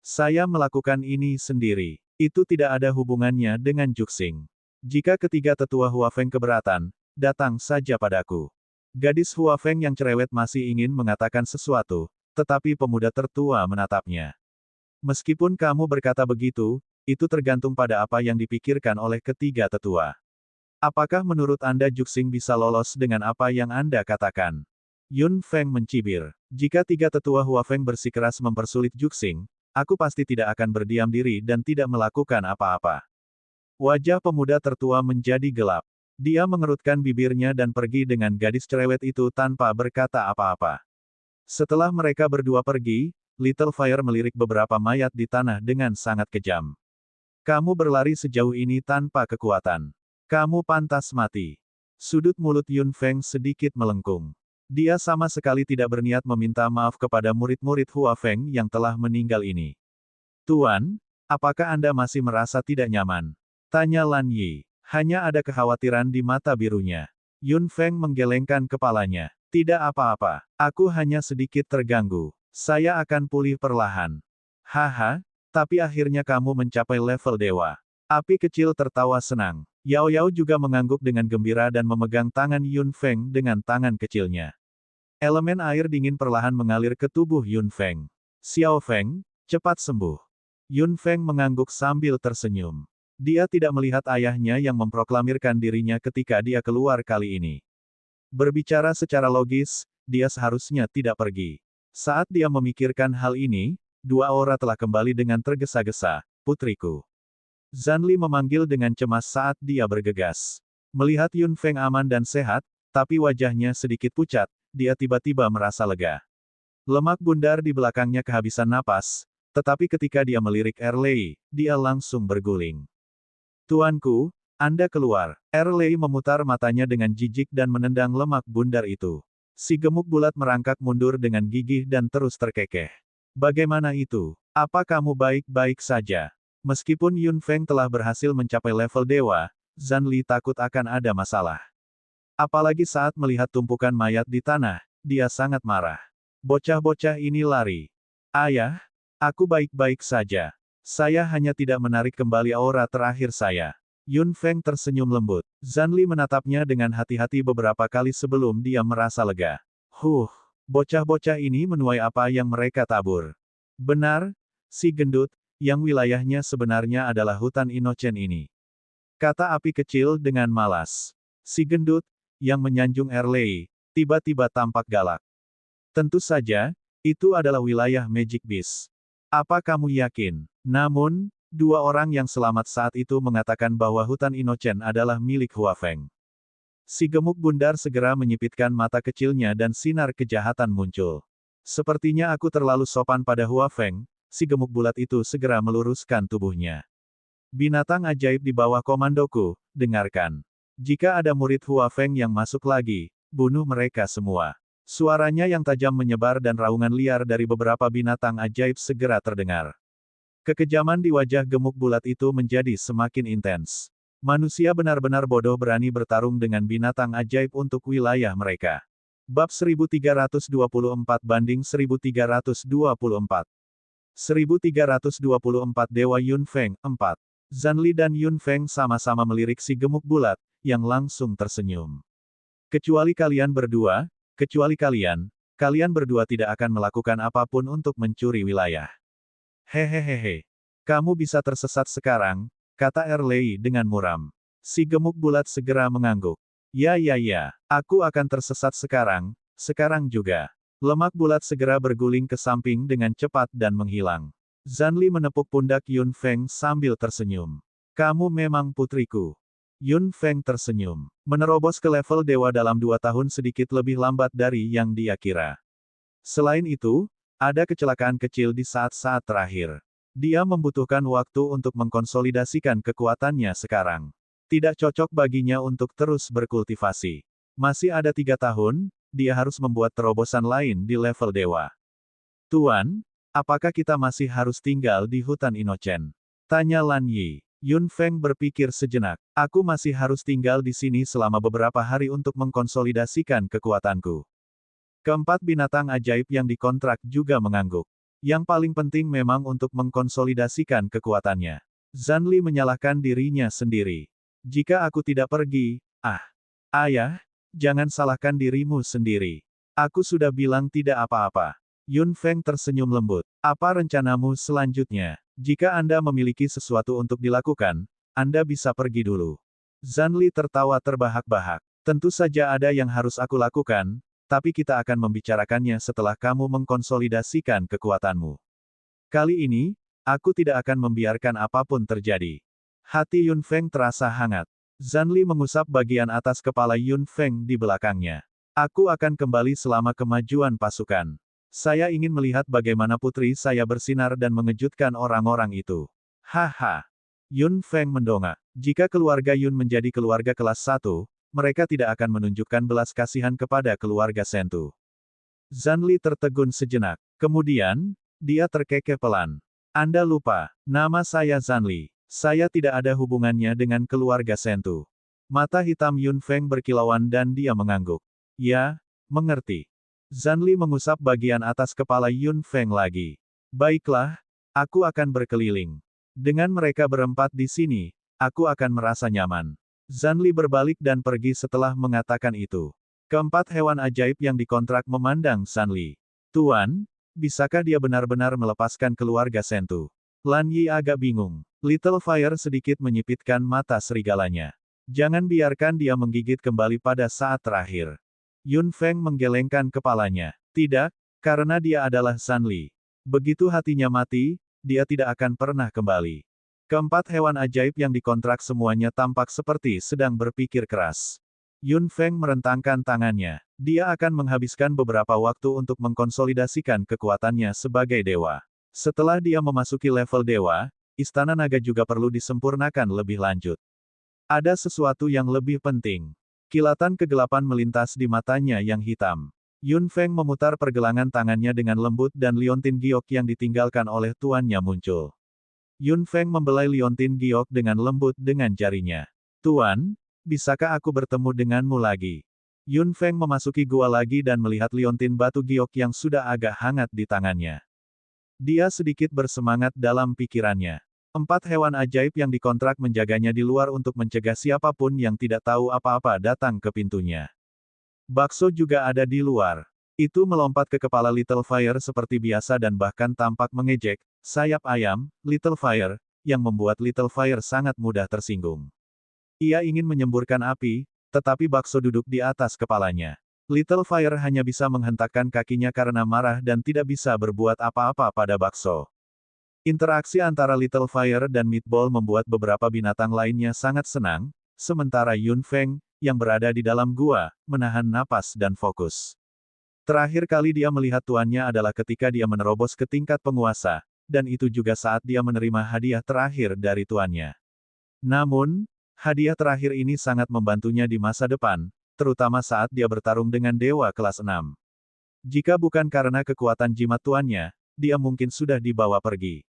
Saya melakukan ini sendiri. Itu tidak ada hubungannya dengan Juxing. Jika ketiga tetua Huafeng keberatan, datang saja padaku. Gadis Huafeng yang cerewet masih ingin mengatakan sesuatu, tetapi pemuda tertua menatapnya. Meskipun kamu berkata begitu, itu tergantung pada apa yang dipikirkan oleh ketiga tetua. Apakah menurut Anda Juxing bisa lolos dengan apa yang Anda katakan? Yun Feng mencibir. Jika tiga tetua Huafeng bersikeras mempersulit Juxing, aku pasti tidak akan berdiam diri dan tidak melakukan apa-apa. Wajah pemuda tertua menjadi gelap. Dia mengerutkan bibirnya dan pergi dengan gadis cerewet itu tanpa berkata apa-apa. Setelah mereka berdua pergi, Little Fire melirik beberapa mayat di tanah dengan sangat kejam. Kamu berlari sejauh ini tanpa kekuatan. Kamu pantas mati. Sudut mulut Yun Feng sedikit melengkung. Dia sama sekali tidak berniat meminta maaf kepada murid-murid Hua Feng yang telah meninggal ini. Tuan, apakah Anda masih merasa tidak nyaman? Tanya Lan Yi. Hanya ada kekhawatiran di mata birunya. Yun Feng menggelengkan kepalanya. Tidak apa-apa. Aku hanya sedikit terganggu. Saya akan pulih perlahan. Haha, tapi akhirnya kamu mencapai level dewa. Api kecil tertawa senang. Yao Yao juga mengangguk dengan gembira dan memegang tangan Yun Feng dengan tangan kecilnya. Elemen air dingin perlahan mengalir ke tubuh Yun Feng. Xiao Feng, cepat sembuh. Yun Feng mengangguk sambil tersenyum. Dia tidak melihat ayahnya yang memproklamirkan dirinya ketika dia keluar kali ini. Berbicara secara logis, dia seharusnya tidak pergi. Saat dia memikirkan hal ini, dua aura telah kembali dengan tergesa-gesa, putriku. Zanli memanggil dengan cemas saat dia bergegas. Melihat Yun Feng aman dan sehat, tapi wajahnya sedikit pucat, dia tiba-tiba merasa lega. Lemak bundar di belakangnya kehabisan napas, tetapi ketika dia melirik Erlei, dia langsung berguling. Tuanku, Anda keluar. Erlei memutar matanya dengan jijik dan menendang lemak bundar itu. Si gemuk bulat merangkak mundur dengan gigih dan terus terkekeh. Bagaimana itu? Apa kamu baik-baik saja? Meskipun Yun Feng telah berhasil mencapai level dewa, Zanli takut akan ada masalah. Apalagi saat melihat tumpukan mayat di tanah, dia sangat marah. Bocah-bocah ini lari. Ayah, aku baik-baik saja. Saya hanya tidak menarik kembali aura terakhir saya. Yun Feng tersenyum lembut. Zanli menatapnya dengan hati-hati beberapa kali sebelum dia merasa lega. Bocah-bocah ini menuai apa yang mereka tabur. Benar, si gendut, yang wilayahnya sebenarnya adalah hutan Inocen ini. Kata api kecil dengan malas. Si gendut, yang menyanjung Erlei, tiba-tiba tampak galak. Tentu saja, itu adalah wilayah Magic Beast. Apa kamu yakin? Namun, dua orang yang selamat saat itu mengatakan bahwa hutan Inocen adalah milik Hua Feng. Si gemuk bundar segera menyipitkan mata kecilnya dan sinar kejahatan muncul. Sepertinya aku terlalu sopan pada Hua Feng, si gemuk bulat itu segera meluruskan tubuhnya. Binatang ajaib di bawah komandoku, dengarkan. Jika ada murid Hua Feng yang masuk lagi, bunuh mereka semua. Suaranya yang tajam menyebar dan raungan liar dari beberapa binatang ajaib segera terdengar. Kekejaman di wajah gemuk bulat itu menjadi semakin intens. Manusia benar-benar bodoh berani bertarung dengan binatang ajaib untuk wilayah mereka. Bab 1324 banding 1324. 1324 Dewa Yun Feng, 4. Zanli dan Yun Feng sama-sama melirik si gemuk bulat, yang langsung tersenyum. Kecuali kalian berdua, kalian berdua tidak akan melakukan apapun untuk mencuri wilayah. Hehehehe. Kamu bisa tersesat sekarang, kata Erlei dengan muram. Si gemuk bulat segera mengangguk. Ya, aku akan tersesat sekarang juga. Lemak bulat segera berguling ke samping dengan cepat dan menghilang. Zanli menepuk pundak Yun Feng sambil tersenyum. Kamu memang putriku. Yun Feng tersenyum. Menerobos ke level dewa dalam 2 tahun sedikit lebih lambat dari yang dia kira. Selain itu, ada kecelakaan kecil di saat-saat terakhir. Dia membutuhkan waktu untuk mengkonsolidasikan kekuatannya sekarang. Tidak cocok baginya untuk terus berkultivasi. Masih ada 3 tahun, dia harus membuat terobosan lain di level dewa. Tuan, apakah kita masih harus tinggal di hutan Inocen? Tanya Lan Yi. Yun Feng berpikir sejenak. Aku masih harus tinggal di sini selama beberapa hari untuk mengkonsolidasikan kekuatanku. Keempat binatang ajaib yang dikontrak juga mengangguk. Yang paling penting memang untuk mengkonsolidasikan kekuatannya. Zanli menyalahkan dirinya sendiri. Jika aku tidak pergi, ayah, jangan salahkan dirimu sendiri. Aku sudah bilang tidak apa-apa. Yun Feng tersenyum lembut. Apa rencanamu selanjutnya? Jika Anda memiliki sesuatu untuk dilakukan, Anda bisa pergi dulu. Zanli tertawa terbahak-bahak. Tentu saja ada yang harus aku lakukan, tapi kita akan membicarakannya setelah kamu mengkonsolidasikan kekuatanmu. Kali ini, aku tidak akan membiarkan apapun terjadi. Hati Yun Feng terasa hangat. Zanli mengusap bagian atas kepala Yun Feng di belakangnya. Aku akan kembali selama kemajuan pasukan. Saya ingin melihat bagaimana putri saya bersinar dan mengejutkan orang-orang itu. Haha. Yun Feng mendongak. Jika keluarga Yun menjadi keluarga kelas 1, mereka tidak akan menunjukkan belas kasihan kepada keluarga Sentu. Zanli tertegun sejenak. Kemudian, dia terkekeh pelan. Anda lupa, nama saya Zanli. Saya tidak ada hubungannya dengan keluarga Sentu. Mata hitam Yun Feng berkilauan dan dia mengangguk. Ya, mengerti. Zanli mengusap bagian atas kepala Yun Feng lagi. Baiklah, aku akan berkeliling. Dengan mereka berempat di sini, aku akan merasa nyaman. Zanli berbalik dan pergi setelah mengatakan itu. Keempat hewan ajaib yang dikontrak memandang Zanli. Tuan, bisakah dia benar-benar melepaskan keluarga Sentu? Lan Yi agak bingung. Little Fire sedikit menyipitkan mata serigalanya. Jangan biarkan dia menggigit kembali pada saat terakhir. Yun Feng menggelengkan kepalanya. Tidak, karena dia adalah Zanli. Begitu hatinya mati, dia tidak akan pernah kembali. Keempat hewan ajaib yang dikontrak semuanya tampak seperti sedang berpikir keras. Yun Feng merentangkan tangannya. Dia akan menghabiskan beberapa waktu untuk mengkonsolidasikan kekuatannya sebagai dewa. Setelah dia memasuki level dewa, Istana Naga juga perlu disempurnakan lebih lanjut. Ada sesuatu yang lebih penting. Kilatan kegelapan melintas di matanya yang hitam. Yun Feng memutar pergelangan tangannya dengan lembut dan liontin giok yang ditinggalkan oleh tuannya muncul. Yun Feng membelai liontin giok dengan lembut dengan jarinya. Tuan, bisakah aku bertemu denganmu lagi? Yun Feng memasuki gua lagi dan melihat liontin batu giok yang sudah agak hangat di tangannya. Dia sedikit bersemangat dalam pikirannya. Empat hewan ajaib yang dikontrak menjaganya di luar untuk mencegah siapapun yang tidak tahu apa-apa datang ke pintunya. Bakso juga ada di luar. Itu melompat ke kepala Little Fire seperti biasa dan bahkan tampak mengejek, sayap ayam, Little Fire, yang membuat Little Fire sangat mudah tersinggung. Ia ingin menyemburkan api, tetapi bakso duduk di atas kepalanya. Little Fire hanya bisa menghentakkan kakinya karena marah dan tidak bisa berbuat apa-apa pada bakso. Interaksi antara Little Fire dan Meatball membuat beberapa binatang lainnya sangat senang, sementara Yun Feng, yang berada di dalam gua, menahan napas dan fokus. Terakhir kali dia melihat tuannya adalah ketika dia menerobos ke tingkat penguasa, dan itu juga saat dia menerima hadiah terakhir dari tuannya. Namun, hadiah terakhir ini sangat membantunya di masa depan, terutama saat dia bertarung dengan dewa kelas 6. Jika bukan karena kekuatan jimat tuannya, dia mungkin sudah dibawa pergi.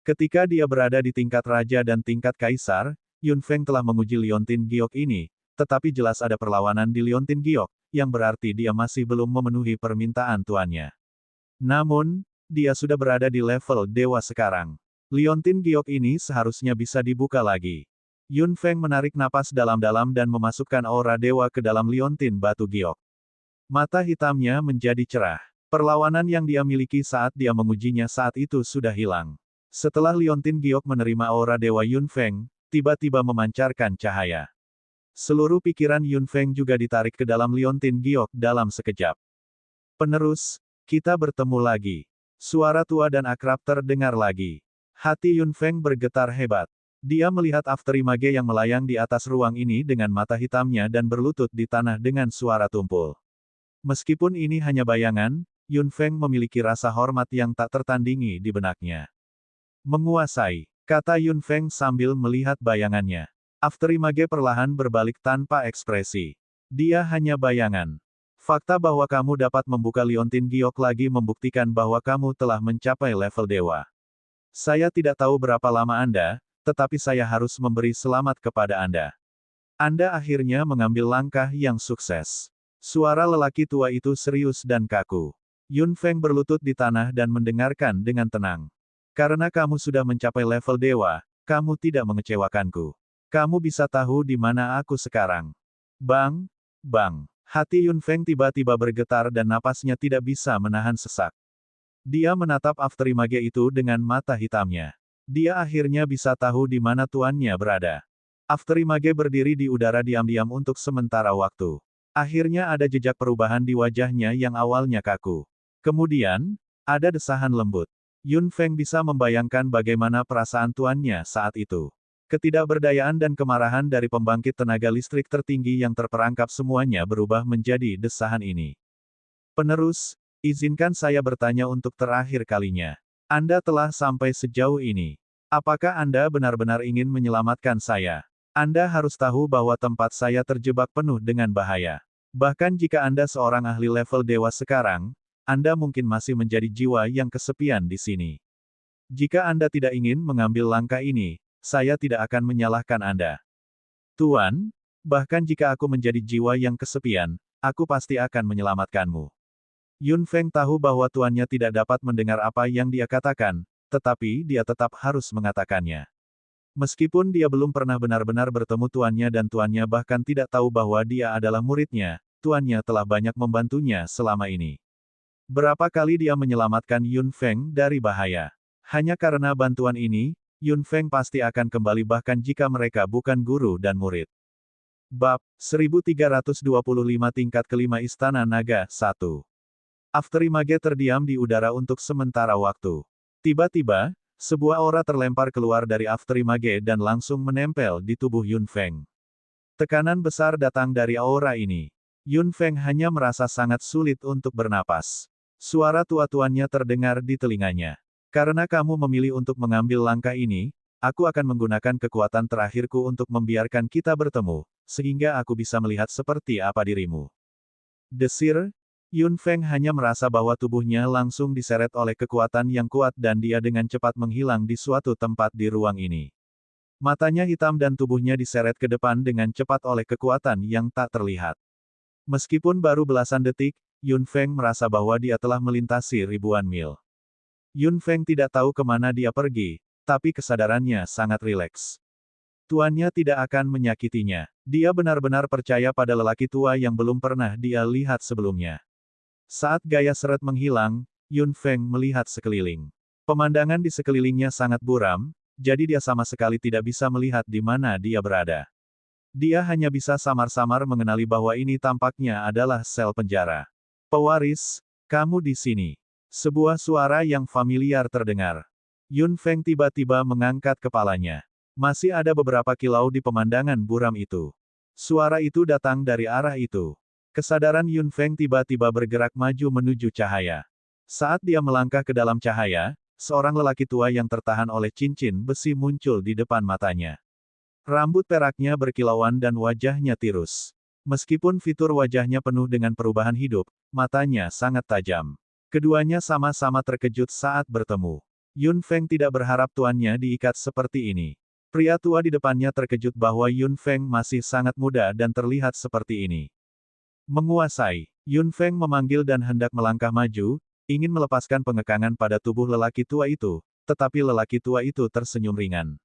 Ketika dia berada di tingkat raja dan tingkat kaisar, Yun Feng telah menguji liontin giok ini, tetapi jelas ada perlawanan di liontin giok, yang berarti dia masih belum memenuhi permintaan tuannya. Namun, dia sudah berada di level dewa sekarang. Liontin giok ini seharusnya bisa dibuka lagi. Yun Feng menarik napas dalam-dalam dan memasukkan aura dewa ke dalam liontin batu giok. Mata hitamnya menjadi cerah. Perlawanan yang dia miliki saat dia mengujinya saat itu sudah hilang. Setelah liontin giok menerima aura dewa Yun Feng, tiba-tiba memancarkan cahaya. Seluruh pikiran Yun Feng juga ditarik ke dalam liontin giok dalam sekejap. Penerus, kita bertemu lagi. Suara tua dan akrab terdengar lagi. Hati Yun Feng bergetar hebat. Dia melihat Afterimage yang melayang di atas ruang ini dengan mata hitamnya dan berlutut di tanah dengan suara tumpul. Meskipun ini hanya bayangan, Yun Feng memiliki rasa hormat yang tak tertandingi di benaknya. Menguasai, kata Yun Feng sambil melihat bayangannya. Afterimage perlahan berbalik tanpa ekspresi. Dia hanya bayangan. Fakta bahwa kamu dapat membuka liontin giok lagi membuktikan bahwa kamu telah mencapai level dewa. Saya tidak tahu berapa lama Anda, tetapi saya harus memberi selamat kepada Anda. Anda akhirnya mengambil langkah yang sukses. Suara lelaki tua itu serius dan kaku. Yun Feng berlutut di tanah dan mendengarkan dengan tenang. Karena kamu sudah mencapai level dewa, kamu tidak mengecewakanku. Kamu bisa tahu di mana aku sekarang. Bang, bang. Hati Yun Feng tiba-tiba bergetar dan napasnya tidak bisa menahan sesak. Dia menatap Afterimage itu dengan mata hitamnya. Dia akhirnya bisa tahu di mana tuannya berada. Afterimage berdiri di udara diam-diam untuk sementara waktu. Akhirnya ada jejak perubahan di wajahnya yang awalnya kaku. Kemudian, ada desahan lembut. Yun Feng bisa membayangkan bagaimana perasaan tuannya saat itu. Ketidakberdayaan dan kemarahan dari pembangkit tenaga listrik tertinggi yang terperangkap semuanya berubah menjadi desahan ini. Penerus, izinkan saya bertanya untuk terakhir kalinya. Anda telah sampai sejauh ini. Apakah Anda benar-benar ingin menyelamatkan saya? Anda harus tahu bahwa tempat saya terjebak penuh dengan bahaya. Bahkan jika Anda seorang ahli level dewa sekarang, Anda mungkin masih menjadi jiwa yang kesepian di sini. Jika Anda tidak ingin mengambil langkah ini, saya tidak akan menyalahkan Anda. Tuan, bahkan jika aku menjadi jiwa yang kesepian, aku pasti akan menyelamatkanmu. Yun Feng tahu bahwa tuannya tidak dapat mendengar apa yang dia katakan, tetapi dia tetap harus mengatakannya. Meskipun dia belum pernah benar-benar bertemu tuannya dan tuannya bahkan tidak tahu bahwa dia adalah muridnya, tuannya telah banyak membantunya selama ini. Berapa kali dia menyelamatkan Yun Feng dari bahaya? Hanya karena bantuan ini, Yun Feng pasti akan kembali bahkan jika mereka bukan guru dan murid. Bab 1325 tingkat kelima Istana Naga 1. Afterimage terdiam di udara untuk sementara waktu. Tiba-tiba, sebuah aura terlempar keluar dari Afterimage dan langsung menempel di tubuh Yun Feng. Tekanan besar datang dari aura ini. Yun Feng hanya merasa sangat sulit untuk bernapas. Suara tua-tuannya terdengar di telinganya. Karena kamu memilih untuk mengambil langkah ini, aku akan menggunakan kekuatan terakhirku untuk membiarkan kita bertemu, sehingga aku bisa melihat seperti apa dirimu. Desir, Yun Feng hanya merasa bahwa tubuhnya langsung diseret oleh kekuatan yang kuat dan dia dengan cepat menghilang di suatu tempat di ruang ini. Matanya hitam dan tubuhnya diseret ke depan dengan cepat oleh kekuatan yang tak terlihat. Meskipun baru belasan detik, Yun Feng merasa bahwa dia telah melintasi ribuan mil. Yun Feng tidak tahu kemana dia pergi, tapi kesadarannya sangat rileks. Tuannya tidak akan menyakitinya. Dia benar-benar percaya pada lelaki tua yang belum pernah dia lihat sebelumnya. Saat gaya seret menghilang, Yun Feng melihat sekeliling. Pemandangan di sekelilingnya sangat buram, jadi dia sama sekali tidak bisa melihat di mana dia berada. Dia hanya bisa samar-samar mengenali bahwa ini tampaknya adalah sel penjara. Pewaris, kamu di sini. Sebuah suara yang familiar terdengar. Yun Feng tiba-tiba mengangkat kepalanya. Masih ada beberapa kilau di pemandangan buram itu. Suara itu datang dari arah itu. Kesadaran Yun Feng tiba-tiba bergerak maju menuju cahaya. Saat dia melangkah ke dalam cahaya, seorang lelaki tua yang tertahan oleh cincin besi muncul di depan matanya. Rambut peraknya berkilauan dan wajahnya tirus. Meskipun fitur wajahnya penuh dengan perubahan hidup, matanya sangat tajam. Keduanya sama-sama terkejut saat bertemu. Yun Feng tidak berharap tuannya diikat seperti ini. Pria tua di depannya terkejut bahwa Yun Feng masih sangat muda dan terlihat seperti ini. Menguasai, Yun Feng memanggil dan hendak melangkah maju, ingin melepaskan pengekangan pada tubuh lelaki tua itu, tetapi lelaki tua itu tersenyum ringan.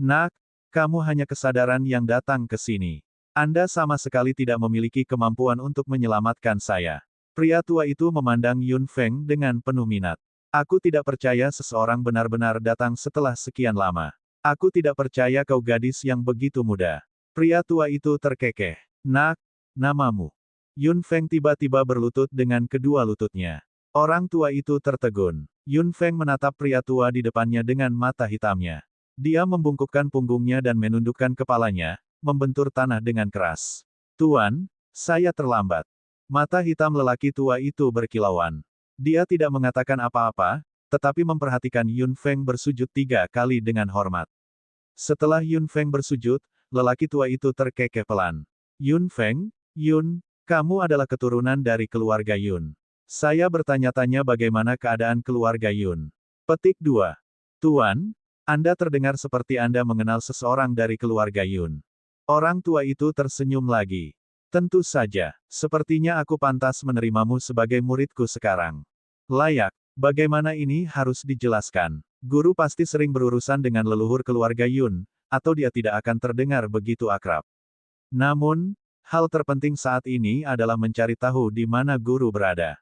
Nak, kamu hanya kesadaran yang datang ke sini. Anda sama sekali tidak memiliki kemampuan untuk menyelamatkan saya. Pria tua itu memandang Yun Feng dengan penuh minat. Aku tidak percaya seseorang benar-benar datang setelah sekian lama. Aku tidak percaya kau gadis yang begitu muda. Pria tua itu terkekeh. Nak, namamu. Yun Feng tiba-tiba berlutut dengan kedua lututnya. Orang tua itu tertegun. Yun Feng menatap pria tua di depannya dengan mata hitamnya. Dia membungkukkan punggungnya dan menundukkan kepalanya, membentur tanah dengan keras. Tuan, saya terlambat. Mata hitam lelaki tua itu berkilauan. Dia tidak mengatakan apa-apa, tetapi memperhatikan Yun Feng bersujud 3 kali dengan hormat. Setelah Yun Feng bersujud, lelaki tua itu terkekeh pelan. Yun Feng, Yun, kamu adalah keturunan dari keluarga Yun. Saya bertanya-tanya bagaimana keadaan keluarga Yun. Petik 2. Tuan, Anda terdengar seperti Anda mengenal seseorang dari keluarga Yun. Orang tua itu tersenyum lagi. Tentu saja, sepertinya aku pantas menerimamu sebagai muridku sekarang. Layak, bagaimana ini harus dijelaskan. Guru pasti sering berurusan dengan leluhur keluarga Yun, atau dia tidak akan terdengar begitu akrab. Namun, hal terpenting saat ini adalah mencari tahu di mana guru berada.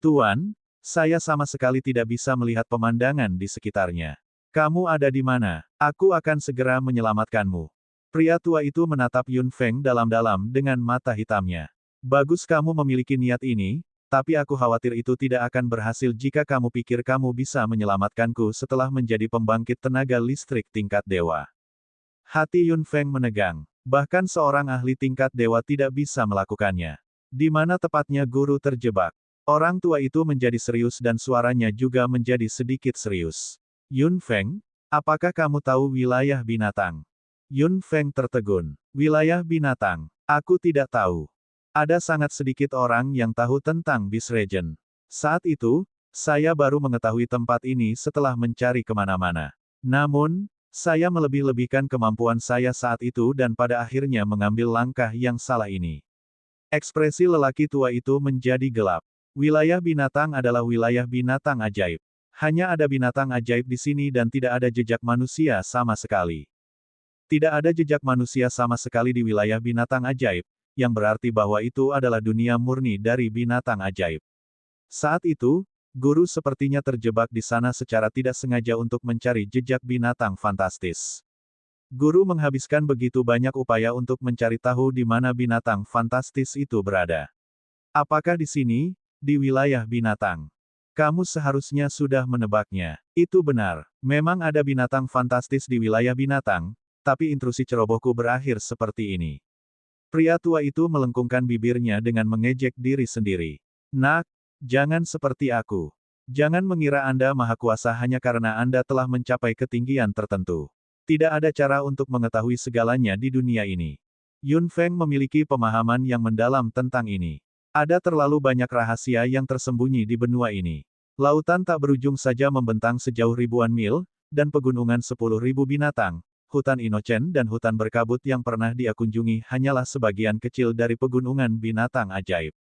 Tuan, saya sama sekali tidak bisa melihat pemandangan di sekitarnya. Kamu ada di mana? Aku akan segera menyelamatkanmu. Pria tua itu menatap Yun Feng dalam-dalam dengan mata hitamnya. Bagus kamu memiliki niat ini, tapi aku khawatir itu tidak akan berhasil jika kamu pikir kamu bisa menyelamatkanku setelah menjadi pembangkit tenaga listrik tingkat dewa. Hati Yun Feng menegang. Bahkan seorang ahli tingkat dewa tidak bisa melakukannya. Di mana tepatnya guru terjebak? Orang tua itu menjadi serius dan suaranya juga menjadi sedikit serius. Yun Feng, apakah kamu tahu wilayah binatang? Yun Feng tertegun. Wilayah binatang? Aku tidak tahu. Ada sangat sedikit orang yang tahu tentang Beast Region. Saat itu, saya baru mengetahui tempat ini setelah mencari kemana-mana. Namun, saya melebih-lebihkan kemampuan saya saat itu dan pada akhirnya mengambil langkah yang salah ini. Ekspresi lelaki tua itu menjadi gelap. Wilayah binatang adalah wilayah binatang ajaib. Hanya ada binatang ajaib di sini dan tidak ada jejak manusia sama sekali. Tidak ada jejak manusia sama sekali di wilayah binatang ajaib, yang berarti bahwa itu adalah dunia murni dari binatang ajaib. Saat itu, guru sepertinya terjebak di sana secara tidak sengaja untuk mencari jejak binatang fantastis. Guru menghabiskan begitu banyak upaya untuk mencari tahu di mana binatang fantastis itu berada. Apakah di sini? Di wilayah binatang. Kamu seharusnya sudah menebaknya. Itu benar. Memang ada binatang fantastis di wilayah binatang, tapi intrusi cerobohku berakhir seperti ini. Pria tua itu melengkungkan bibirnya dengan mengejek diri sendiri. Nak, jangan seperti aku. Jangan mengira Anda maha kuasa hanya karena Anda telah mencapai ketinggian tertentu. Tidak ada cara untuk mengetahui segalanya di dunia ini. Yun Feng memiliki pemahaman yang mendalam tentang ini. Ada terlalu banyak rahasia yang tersembunyi di benua ini. Lautan tak berujung saja membentang sejauh ribuan mil, dan pegunungan 10.000 binatang, hutan inocen dan hutan berkabut yang pernah dia kunjungi hanyalah sebagian kecil dari pegunungan binatang ajaib.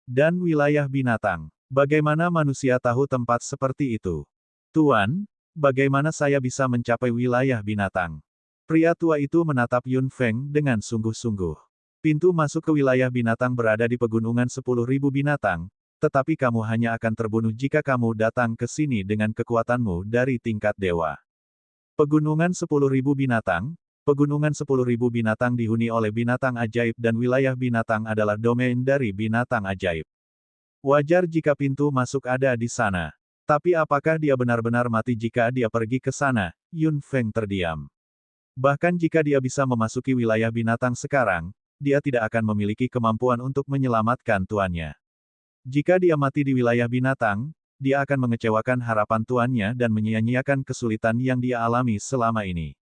Dan wilayah binatang. Bagaimana manusia tahu tempat seperti itu? Tuan, bagaimana saya bisa mencapai wilayah binatang? Pria tua itu menatap Yun Feng dengan sungguh-sungguh. Pintu masuk ke wilayah binatang berada di pegunungan 10.000 binatang, tetapi kamu hanya akan terbunuh jika kamu datang ke sini dengan kekuatanmu dari tingkat dewa. Pegunungan 10.000 binatang, pegunungan 10.000 binatang dihuni oleh binatang ajaib dan wilayah binatang adalah domain dari binatang ajaib. Wajar jika pintu masuk ada di sana. Tapi apakah dia benar-benar mati jika dia pergi ke sana? Yun Feng terdiam. Bahkan jika dia bisa memasuki wilayah binatang sekarang, dia tidak akan memiliki kemampuan untuk menyelamatkan tuannya. Jika dia mati di wilayah binatang, dia akan mengecewakan harapan tuannya dan menyia-nyiakan kesulitan yang dia alami selama ini.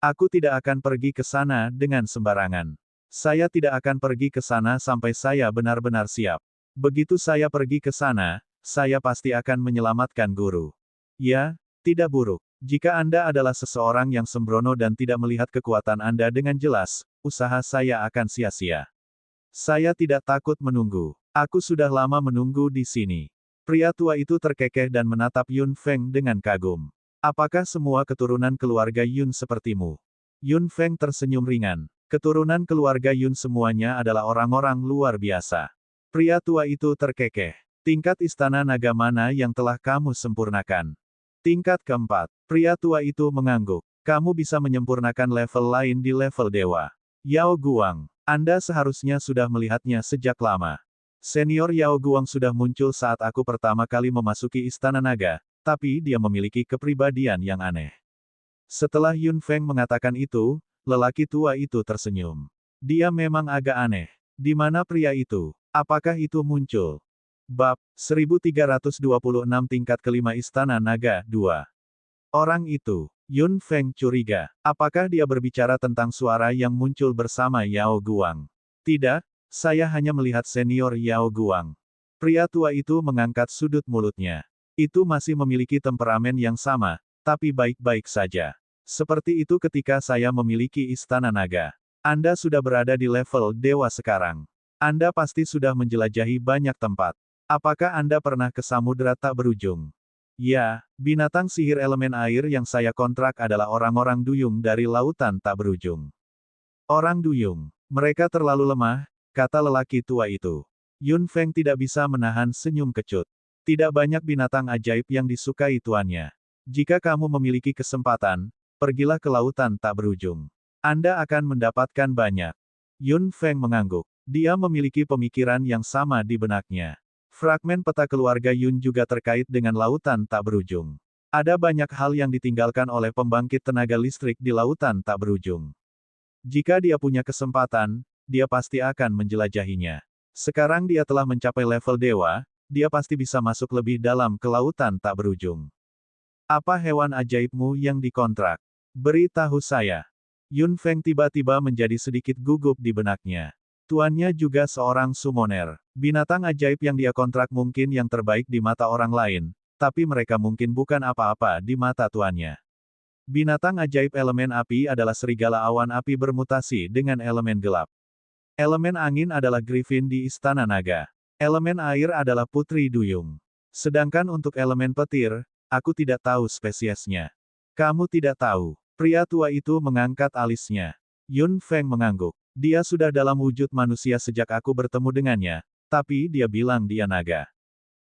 Aku tidak akan pergi ke sana dengan sembarangan. Saya tidak akan pergi ke sana sampai saya benar-benar siap. Begitu saya pergi ke sana, saya pasti akan menyelamatkan guru. Ya, tidak buruk. Jika Anda adalah seseorang yang sembrono dan tidak melihat kekuatan Anda dengan jelas, usaha saya akan sia-sia. Saya tidak takut menunggu. Aku sudah lama menunggu di sini. Pria tua itu terkekeh dan menatap Yun Feng dengan kagum. Apakah semua keturunan keluarga Yun sepertimu? Yun Feng tersenyum ringan. Keturunan keluarga Yun semuanya adalah orang-orang luar biasa. Pria tua itu terkekeh. Tingkat istana naga mana yang telah kamu sempurnakan? Tingkat keempat. Pria tua itu mengangguk. Kamu bisa menyempurnakan level lain di level dewa. Yao Guang. Anda seharusnya sudah melihatnya sejak lama. Senior Yao Guang sudah muncul saat aku pertama kali memasuki Istana Naga, tapi dia memiliki kepribadian yang aneh. Setelah Yun Feng mengatakan itu, lelaki tua itu tersenyum. Dia memang agak aneh. Di mana pria itu? Apakah itu muncul? Bab 1326 tingkat kelima Istana Naga 2. Orang itu. Yun Feng curiga. Apakah dia berbicara tentang suara yang muncul bersama Yao Guang? Tidak, saya hanya melihat senior Yao Guang. Pria tua itu mengangkat sudut mulutnya. Itu masih memiliki temperamen yang sama, tapi baik-baik saja. Seperti itu ketika saya memiliki Istana Naga. Anda sudah berada di level dewa sekarang. Anda pasti sudah menjelajahi banyak tempat. Apakah Anda pernah ke samudera tak berujung? Ya, binatang sihir elemen air yang saya kontrak adalah orang-orang duyung dari lautan tak berujung. Orang duyung. Mereka terlalu lemah, kata lelaki tua itu. Yun Feng tidak bisa menahan senyum kecut. Tidak banyak binatang ajaib yang disukai tuannya. Jika kamu memiliki kesempatan, pergilah ke lautan tak berujung. Anda akan mendapatkan banyak. Yun Feng mengangguk. Dia memiliki pemikiran yang sama di benaknya. Fragmen peta keluarga Yun juga terkait dengan lautan tak berujung. Ada banyak hal yang ditinggalkan oleh pembangkit tenaga listrik di lautan tak berujung. Jika dia punya kesempatan, dia pasti akan menjelajahinya. Sekarang dia telah mencapai level dewa, dia pasti bisa masuk lebih dalam ke lautan tak berujung. Apa hewan ajaibmu yang dikontrak? Beritahu saya. Yun Feng tiba-tiba menjadi sedikit gugup di benaknya. Tuannya juga seorang summoner. Binatang ajaib yang dia kontrak mungkin yang terbaik di mata orang lain, tapi mereka mungkin bukan apa-apa di mata tuannya. Binatang ajaib elemen api adalah serigala awan api bermutasi dengan elemen gelap. Elemen angin adalah griffin di Istana Naga. Elemen air adalah putri duyung. Sedangkan untuk elemen petir, aku tidak tahu spesiesnya. Kamu tidak tahu. Pria tua itu mengangkat alisnya. Yun Feng mengangguk. Dia sudah dalam wujud manusia sejak aku bertemu dengannya, tapi dia bilang dia naga.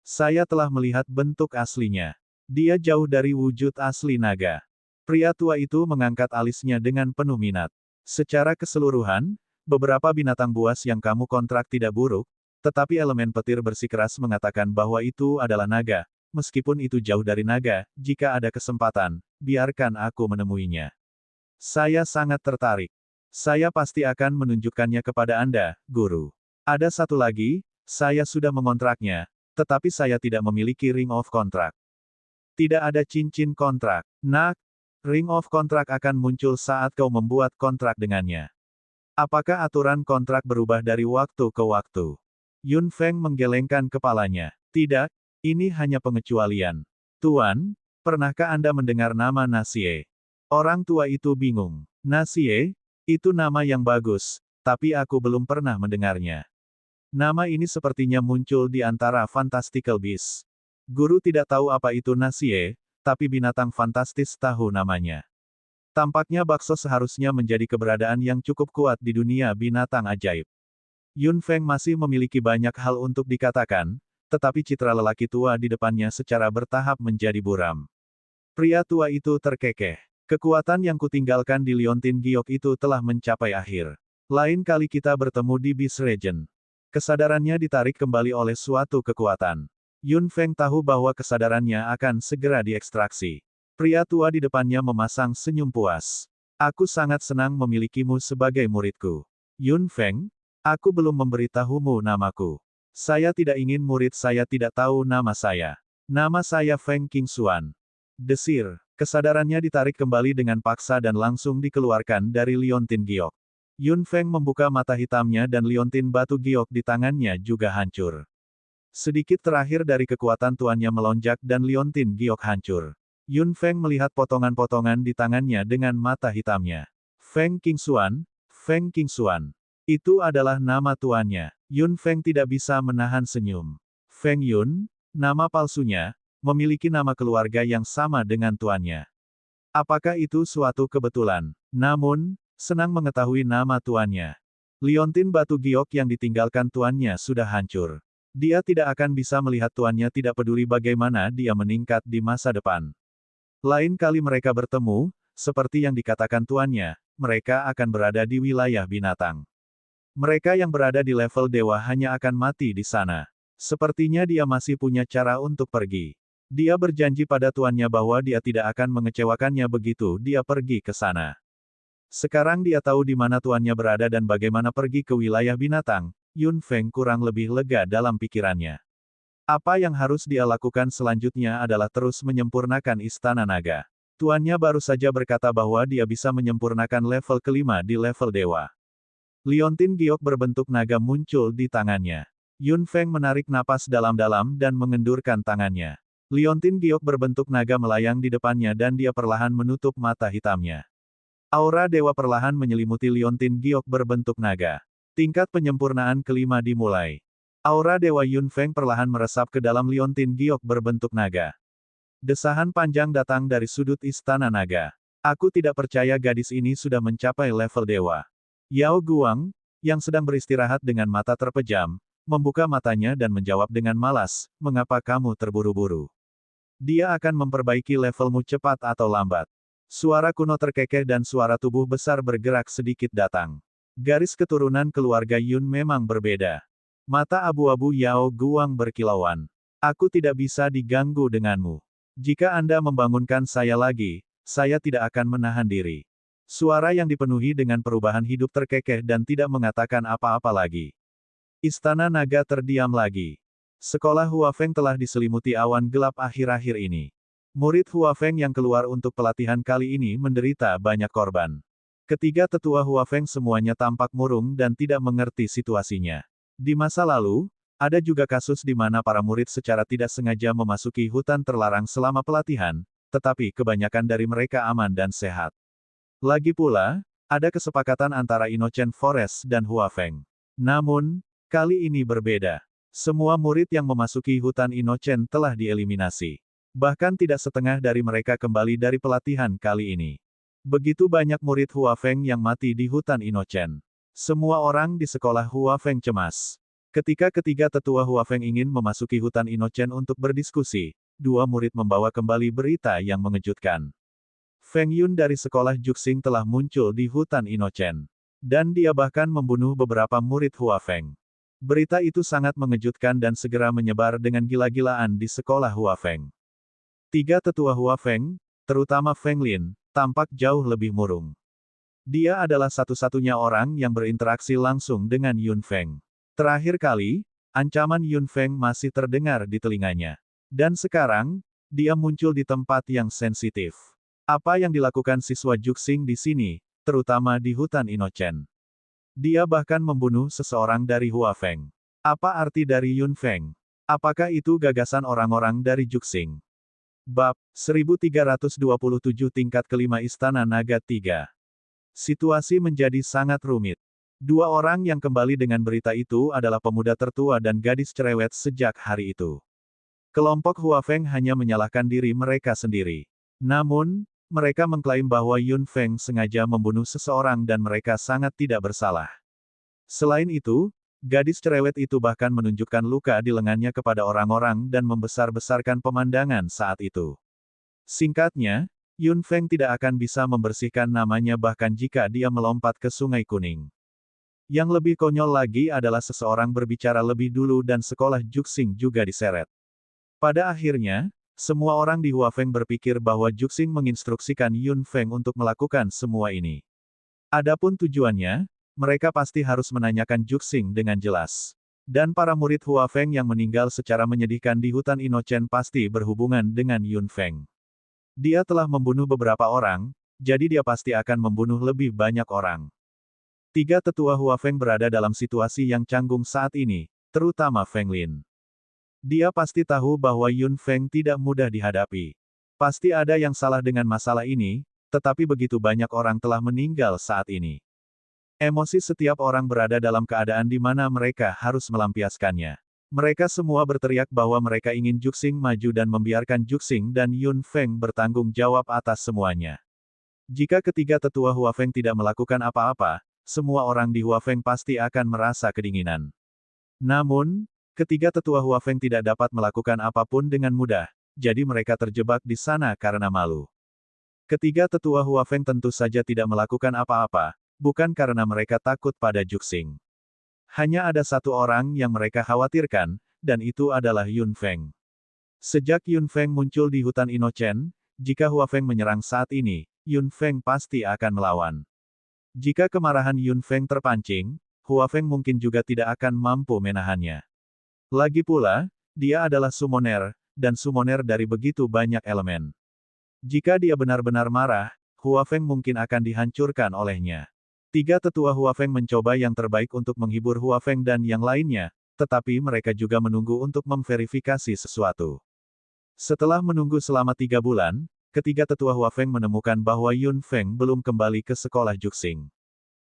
Saya telah melihat bentuk aslinya. Dia jauh dari wujud asli naga. Pria tua itu mengangkat alisnya dengan penuh minat. Secara keseluruhan, beberapa binatang buas yang kamu kontrak tidak buruk, tetapi elemen petir bersikeras mengatakan bahwa itu adalah naga. Meskipun itu jauh dari naga, jika ada kesempatan, biarkan aku menemuinya. Saya sangat tertarik. Saya pasti akan menunjukkannya kepada Anda, Guru. Ada satu lagi, saya sudah mengontraknya, tetapi saya tidak memiliki ring of contract. Tidak ada cincin kontrak. Nak, ring of contract akan muncul saat kau membuat kontrak dengannya. Apakah aturan kontrak berubah dari waktu ke waktu? Yun Feng menggelengkan kepalanya. Tidak, ini hanya pengecualian. Tuan, pernahkah Anda mendengar nama Nasie? Orang tua itu bingung. Nasie? Itu nama yang bagus, tapi aku belum pernah mendengarnya. Nama ini sepertinya muncul di antara Fantastical Beasts. Guru tidak tahu apa itu Nasie, tapi binatang fantastis tahu namanya. Tampaknya bakso seharusnya menjadi keberadaan yang cukup kuat di dunia binatang ajaib. Yun Feng masih memiliki banyak hal untuk dikatakan, tetapi citra lelaki tua di depannya secara bertahap menjadi buram. Pria tua itu terkekeh. Kekuatan yang kutinggalkan di Liontin Giok itu telah mencapai akhir. Lain kali kita bertemu di Beast Region. Kesadarannya ditarik kembali oleh suatu kekuatan. Yun Feng tahu bahwa kesadarannya akan segera diekstraksi. Pria tua di depannya memasang senyum puas. Aku sangat senang memilikimu sebagai muridku. Yun Feng, aku belum memberitahumu namaku. Saya tidak ingin murid saya tidak tahu nama saya. Nama saya Feng Qingxuan. Desir. Kesadarannya ditarik kembali dengan paksa dan langsung dikeluarkan dari Liontin Giok. Yun Feng membuka mata hitamnya dan liontin batu giok di tangannya juga hancur. Sedikit terakhir dari kekuatan tuannya melonjak dan liontin giok hancur. Yun Feng melihat potongan-potongan di tangannya dengan mata hitamnya. Feng Qingxuan, Feng Qingxuan. Itu adalah nama tuannya. Yun Feng tidak bisa menahan senyum. Feng Yun, nama palsunya, memiliki nama keluarga yang sama dengan tuannya. Apakah itu suatu kebetulan? Namun, senang mengetahui nama tuannya. Liontin batu giok yang ditinggalkan tuannya sudah hancur. Dia tidak akan bisa melihat tuannya tidak peduli bagaimana dia meningkat di masa depan. Lain kali mereka bertemu, seperti yang dikatakan tuannya, mereka akan berada di wilayah binatang. Mereka yang berada di level dewa hanya akan mati di sana. Sepertinya dia masih punya cara untuk pergi. Dia berjanji pada tuannya bahwa dia tidak akan mengecewakannya begitu dia pergi ke sana. Sekarang dia tahu di mana tuannya berada dan bagaimana pergi ke wilayah binatang, Yun Feng kurang lebih lega dalam pikirannya. Apa yang harus dia lakukan selanjutnya adalah terus menyempurnakan Istana Naga. Tuannya baru saja berkata bahwa dia bisa menyempurnakan level kelima di level dewa. Liontin giok berbentuk naga muncul di tangannya. Yun Feng menarik napas dalam-dalam dan mengendurkan tangannya. Liontin giok berbentuk naga melayang di depannya dan dia perlahan menutup mata hitamnya. Aura dewa perlahan menyelimuti liontin giok berbentuk naga. Tingkat penyempurnaan kelima dimulai. Aura dewa Yun Feng perlahan meresap ke dalam liontin giok berbentuk naga. Desahan panjang datang dari sudut istana naga. Aku tidak percaya gadis ini sudah mencapai level dewa. Yao Guang, yang sedang beristirahat dengan mata terpejam, membuka matanya dan menjawab dengan malas, mengapa kamu terburu-buru? Dia akan memperbaiki levelmu cepat atau lambat. Suara kuno terkekeh dan suara tubuh besar bergerak sedikit datang. Garis keturunan keluarga Yun memang berbeda. Mata abu-abu Yao Guang berkilauan. Aku tidak bisa diganggu denganmu. Jika Anda membangunkan saya lagi, saya tidak akan menahan diri. Suara yang dipenuhi dengan perubahan hidup terkekeh dan tidak mengatakan apa-apa lagi. Istana naga terdiam lagi. Sekolah Hua Feng telah diselimuti awan gelap akhir-akhir ini. Murid Hua Feng yang keluar untuk pelatihan kali ini menderita banyak korban. Ketiga tetua Hua Feng semuanya tampak murung dan tidak mengerti situasinya. Di masa lalu, ada juga kasus di mana para murid secara tidak sengaja memasuki hutan terlarang selama pelatihan, tetapi kebanyakan dari mereka aman dan sehat. Lagi pula, ada kesepakatan antara Innocent Forest dan Hua Feng. Namun, kali ini berbeda. Semua murid yang memasuki hutan Innocent telah dieliminasi. Bahkan tidak setengah dari mereka kembali dari pelatihan kali ini. Begitu banyak murid Hua Feng yang mati di hutan Innocent. Semua orang di sekolah Hua Feng cemas. Ketika ketiga tetua Hua Feng ingin memasuki hutan Innocent untuk berdiskusi, dua murid membawa kembali berita yang mengejutkan. Feng Yun dari sekolah Juxing telah muncul di hutan Innocent. Dan dia bahkan membunuh beberapa murid Hua Feng. Berita itu sangat mengejutkan dan segera menyebar dengan gila-gilaan di sekolah Hua Feng. Tiga tetua Hua Feng, terutama Feng Lin, tampak jauh lebih murung. Dia adalah satu-satunya orang yang berinteraksi langsung dengan Yun Feng. Terakhir kali, ancaman Yun Feng masih terdengar di telinganya. Dan sekarang, dia muncul di tempat yang sensitif. Apa yang dilakukan siswa Juxing di sini, terutama di hutan Innocent? Dia bahkan membunuh seseorang dari Hua Feng. Apa arti dari Yun Feng? Apakah itu gagasan orang-orang dari Juxing? Bab 1327 tingkat kelima Istana Naga 3. Situasi menjadi sangat rumit. Dua orang yang kembali dengan berita itu adalah pemuda tertua dan gadis cerewet sejak hari itu. Kelompok Hua Feng hanya menyalahkan diri mereka sendiri. Namun, mereka mengklaim bahwa Yun Feng sengaja membunuh seseorang dan mereka sangat tidak bersalah. Selain itu, gadis cerewet itu bahkan menunjukkan luka di lengannya kepada orang-orang dan membesar-besarkan pemandangan saat itu. Singkatnya, Yun Feng tidak akan bisa membersihkan namanya bahkan jika dia melompat ke Sungai Kuning. Yang lebih konyol lagi adalah seseorang berbicara lebih dulu dan sekolah Juxing juga diseret. Pada akhirnya, semua orang di Hua Feng berpikir bahwa Juxing menginstruksikan Yun Feng untuk melakukan semua ini. Adapun tujuannya, mereka pasti harus menanyakan Juxing dengan jelas. Dan para murid Hua Feng yang meninggal secara menyedihkan di hutan Innocent pasti berhubungan dengan Yun Feng. Dia telah membunuh beberapa orang, jadi dia pasti akan membunuh lebih banyak orang. Tiga tetua Hua Feng berada dalam situasi yang canggung saat ini, terutama Feng Lin. Dia pasti tahu bahwa Yun Feng tidak mudah dihadapi. Pasti ada yang salah dengan masalah ini, tetapi begitu banyak orang telah meninggal saat ini. Emosi setiap orang berada dalam keadaan di mana mereka harus melampiaskannya. Mereka semua berteriak bahwa mereka ingin Juxing maju dan membiarkan Juxing dan Yun Feng bertanggung jawab atas semuanya. Jika ketiga tetua Hua Feng tidak melakukan apa-apa, semua orang di Hua Feng pasti akan merasa kedinginan. Namun, ketiga tetua Hua Feng tidak dapat melakukan apapun dengan mudah, jadi mereka terjebak di sana karena malu. Ketiga tetua Hua Feng tentu saja tidak melakukan apa-apa, bukan karena mereka takut pada Juxing. Hanya ada satu orang yang mereka khawatirkan, dan itu adalah Yun Feng. Sejak Yun Feng muncul di hutan Innocent, jika Hua Feng menyerang saat ini, Yun Feng pasti akan melawan. Jika kemarahan Yun Feng terpancing, Hua Feng mungkin juga tidak akan mampu menahannya. Lagi pula, dia adalah summoner, dan summoner dari begitu banyak elemen. Jika dia benar-benar marah, Hua Feng mungkin akan dihancurkan olehnya. Tiga tetua Hua Feng mencoba yang terbaik untuk menghibur Hua Feng dan yang lainnya, tetapi mereka juga menunggu untuk memverifikasi sesuatu. Setelah menunggu selama 3 bulan, ketiga tetua Hua Feng menemukan bahwa Yun Feng belum kembali ke sekolah Juxing.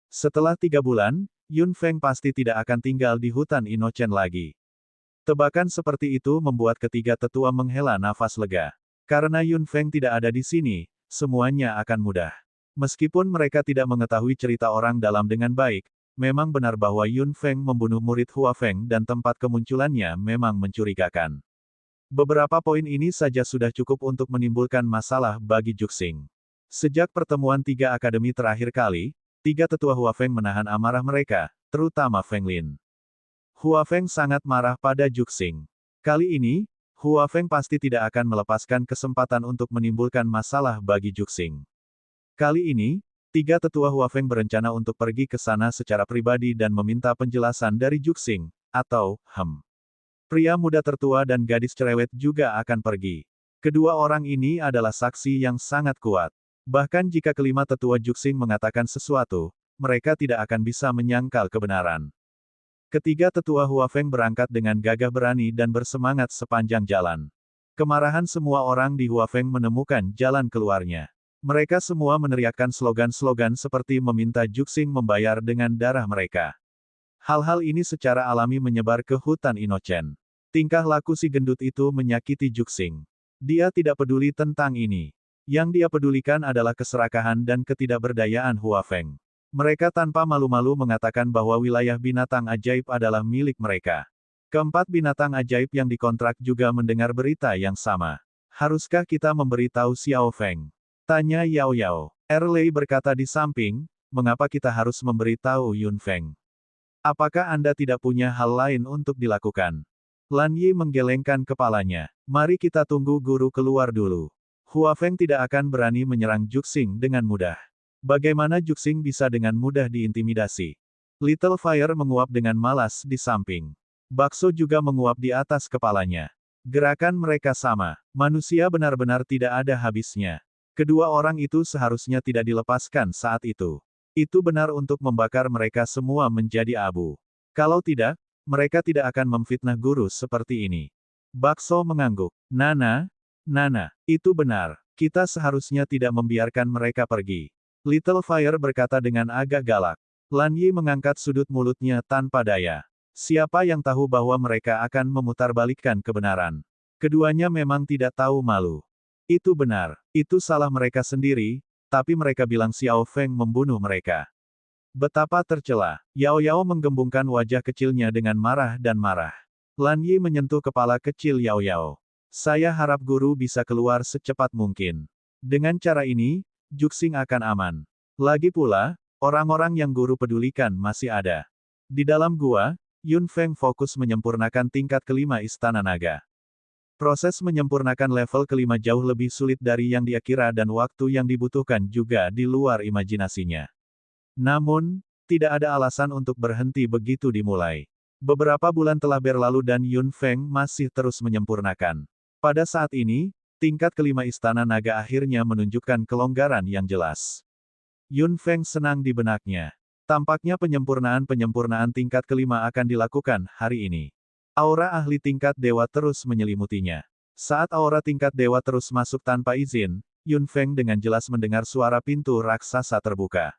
Setelah 3 bulan, Yun Feng pasti tidak akan tinggal di hutan Innocent lagi. Tebakan seperti itu membuat ketiga tetua menghela nafas lega. Karena Yun Feng tidak ada di sini, semuanya akan mudah. Meskipun mereka tidak mengetahui cerita orang dalam dengan baik, memang benar bahwa Yun Feng membunuh murid Hua Feng dan tempat kemunculannya memang mencurigakan. Beberapa poin ini saja sudah cukup untuk menimbulkan masalah bagi Juxing. Sejak pertemuan tiga akademi terakhir kali, tiga tetua Hua Feng menahan amarah mereka, terutama Feng Lin. Hua Feng sangat marah pada Juxing. Kali ini, Hua Feng pasti tidak akan melepaskan kesempatan untuk menimbulkan masalah bagi Juxing. Kali ini, tiga tetua Hua Feng berencana untuk pergi ke sana secara pribadi dan meminta penjelasan dari Juxing, atau, pria muda tertua dan gadis cerewet juga akan pergi. Kedua orang ini adalah saksi yang sangat kuat. Bahkan jika kelima tetua Juxing mengatakan sesuatu, mereka tidak akan bisa menyangkal kebenaran. Ketiga tetua Hua Feng berangkat dengan gagah berani dan bersemangat sepanjang jalan. Kemarahan semua orang di Hua Feng menemukan jalan keluarnya. Mereka semua meneriakkan slogan-slogan seperti meminta Juxing membayar dengan darah mereka. Hal-hal ini secara alami menyebar ke hutan Inocen. Tingkah laku si gendut itu menyakiti Juxing. Dia tidak peduli tentang ini. Yang dia pedulikan adalah keserakahan dan ketidakberdayaan Hua Feng. Mereka tanpa malu-malu mengatakan bahwa wilayah binatang ajaib adalah milik mereka. Keempat binatang ajaib yang dikontrak juga mendengar berita yang sama. Haruskah kita memberitahu Xiao Feng? Tanya Yao Yao. Erlei berkata di samping, mengapa kita harus memberitahu Yun Feng? Apakah Anda tidak punya hal lain untuk dilakukan? Lan Yi menggelengkan kepalanya. Mari kita tunggu guru keluar dulu. Hua Feng tidak akan berani menyerang Juxing dengan mudah. Bagaimana Juxing bisa dengan mudah diintimidasi? Little Fire menguap dengan malas di samping. Bakso juga menguap di atas kepalanya. Gerakan mereka sama. Manusia benar-benar tidak ada habisnya. Kedua orang itu seharusnya tidak dilepaskan saat itu. Itu benar untuk membakar mereka semua menjadi abu. Kalau tidak, mereka tidak akan memfitnah guru seperti ini. Bakso mengangguk. Nana, itu benar. Kita seharusnya tidak membiarkan mereka pergi. Little Fire berkata dengan agak galak. Lan Yi mengangkat sudut mulutnya tanpa daya. Siapa yang tahu bahwa mereka akan memutarbalikkan kebenaran? Keduanya memang tidak tahu malu. Itu benar. Itu salah mereka sendiri, tapi mereka bilang Xiao Feng membunuh mereka. Betapa tercela. Yao Yao menggembungkan wajah kecilnya dengan marah dan marah. Lan Yi menyentuh kepala kecil Yao Yao. Saya harap guru bisa keluar secepat mungkin. Dengan cara ini, Juxing akan aman. Lagi pula, orang-orang yang guru pedulikan masih ada. Di dalam gua, Yun Feng fokus menyempurnakan tingkat kelima Istana Naga. Proses menyempurnakan level kelima jauh lebih sulit dari yang dia kira dan waktu yang dibutuhkan juga di luar imajinasinya. Namun, tidak ada alasan untuk berhenti begitu dimulai. Beberapa bulan telah berlalu dan Yun Feng masih terus menyempurnakan. Pada saat ini, tingkat kelima Istana Naga akhirnya menunjukkan kelonggaran yang jelas. Yun Feng senang di benaknya. Tampaknya penyempurnaan tingkat kelima akan dilakukan hari ini. Aura ahli tingkat dewa terus menyelimutinya. Saat aura tingkat dewa terus masuk tanpa izin, Yun Feng dengan jelas mendengar suara pintu raksasa terbuka.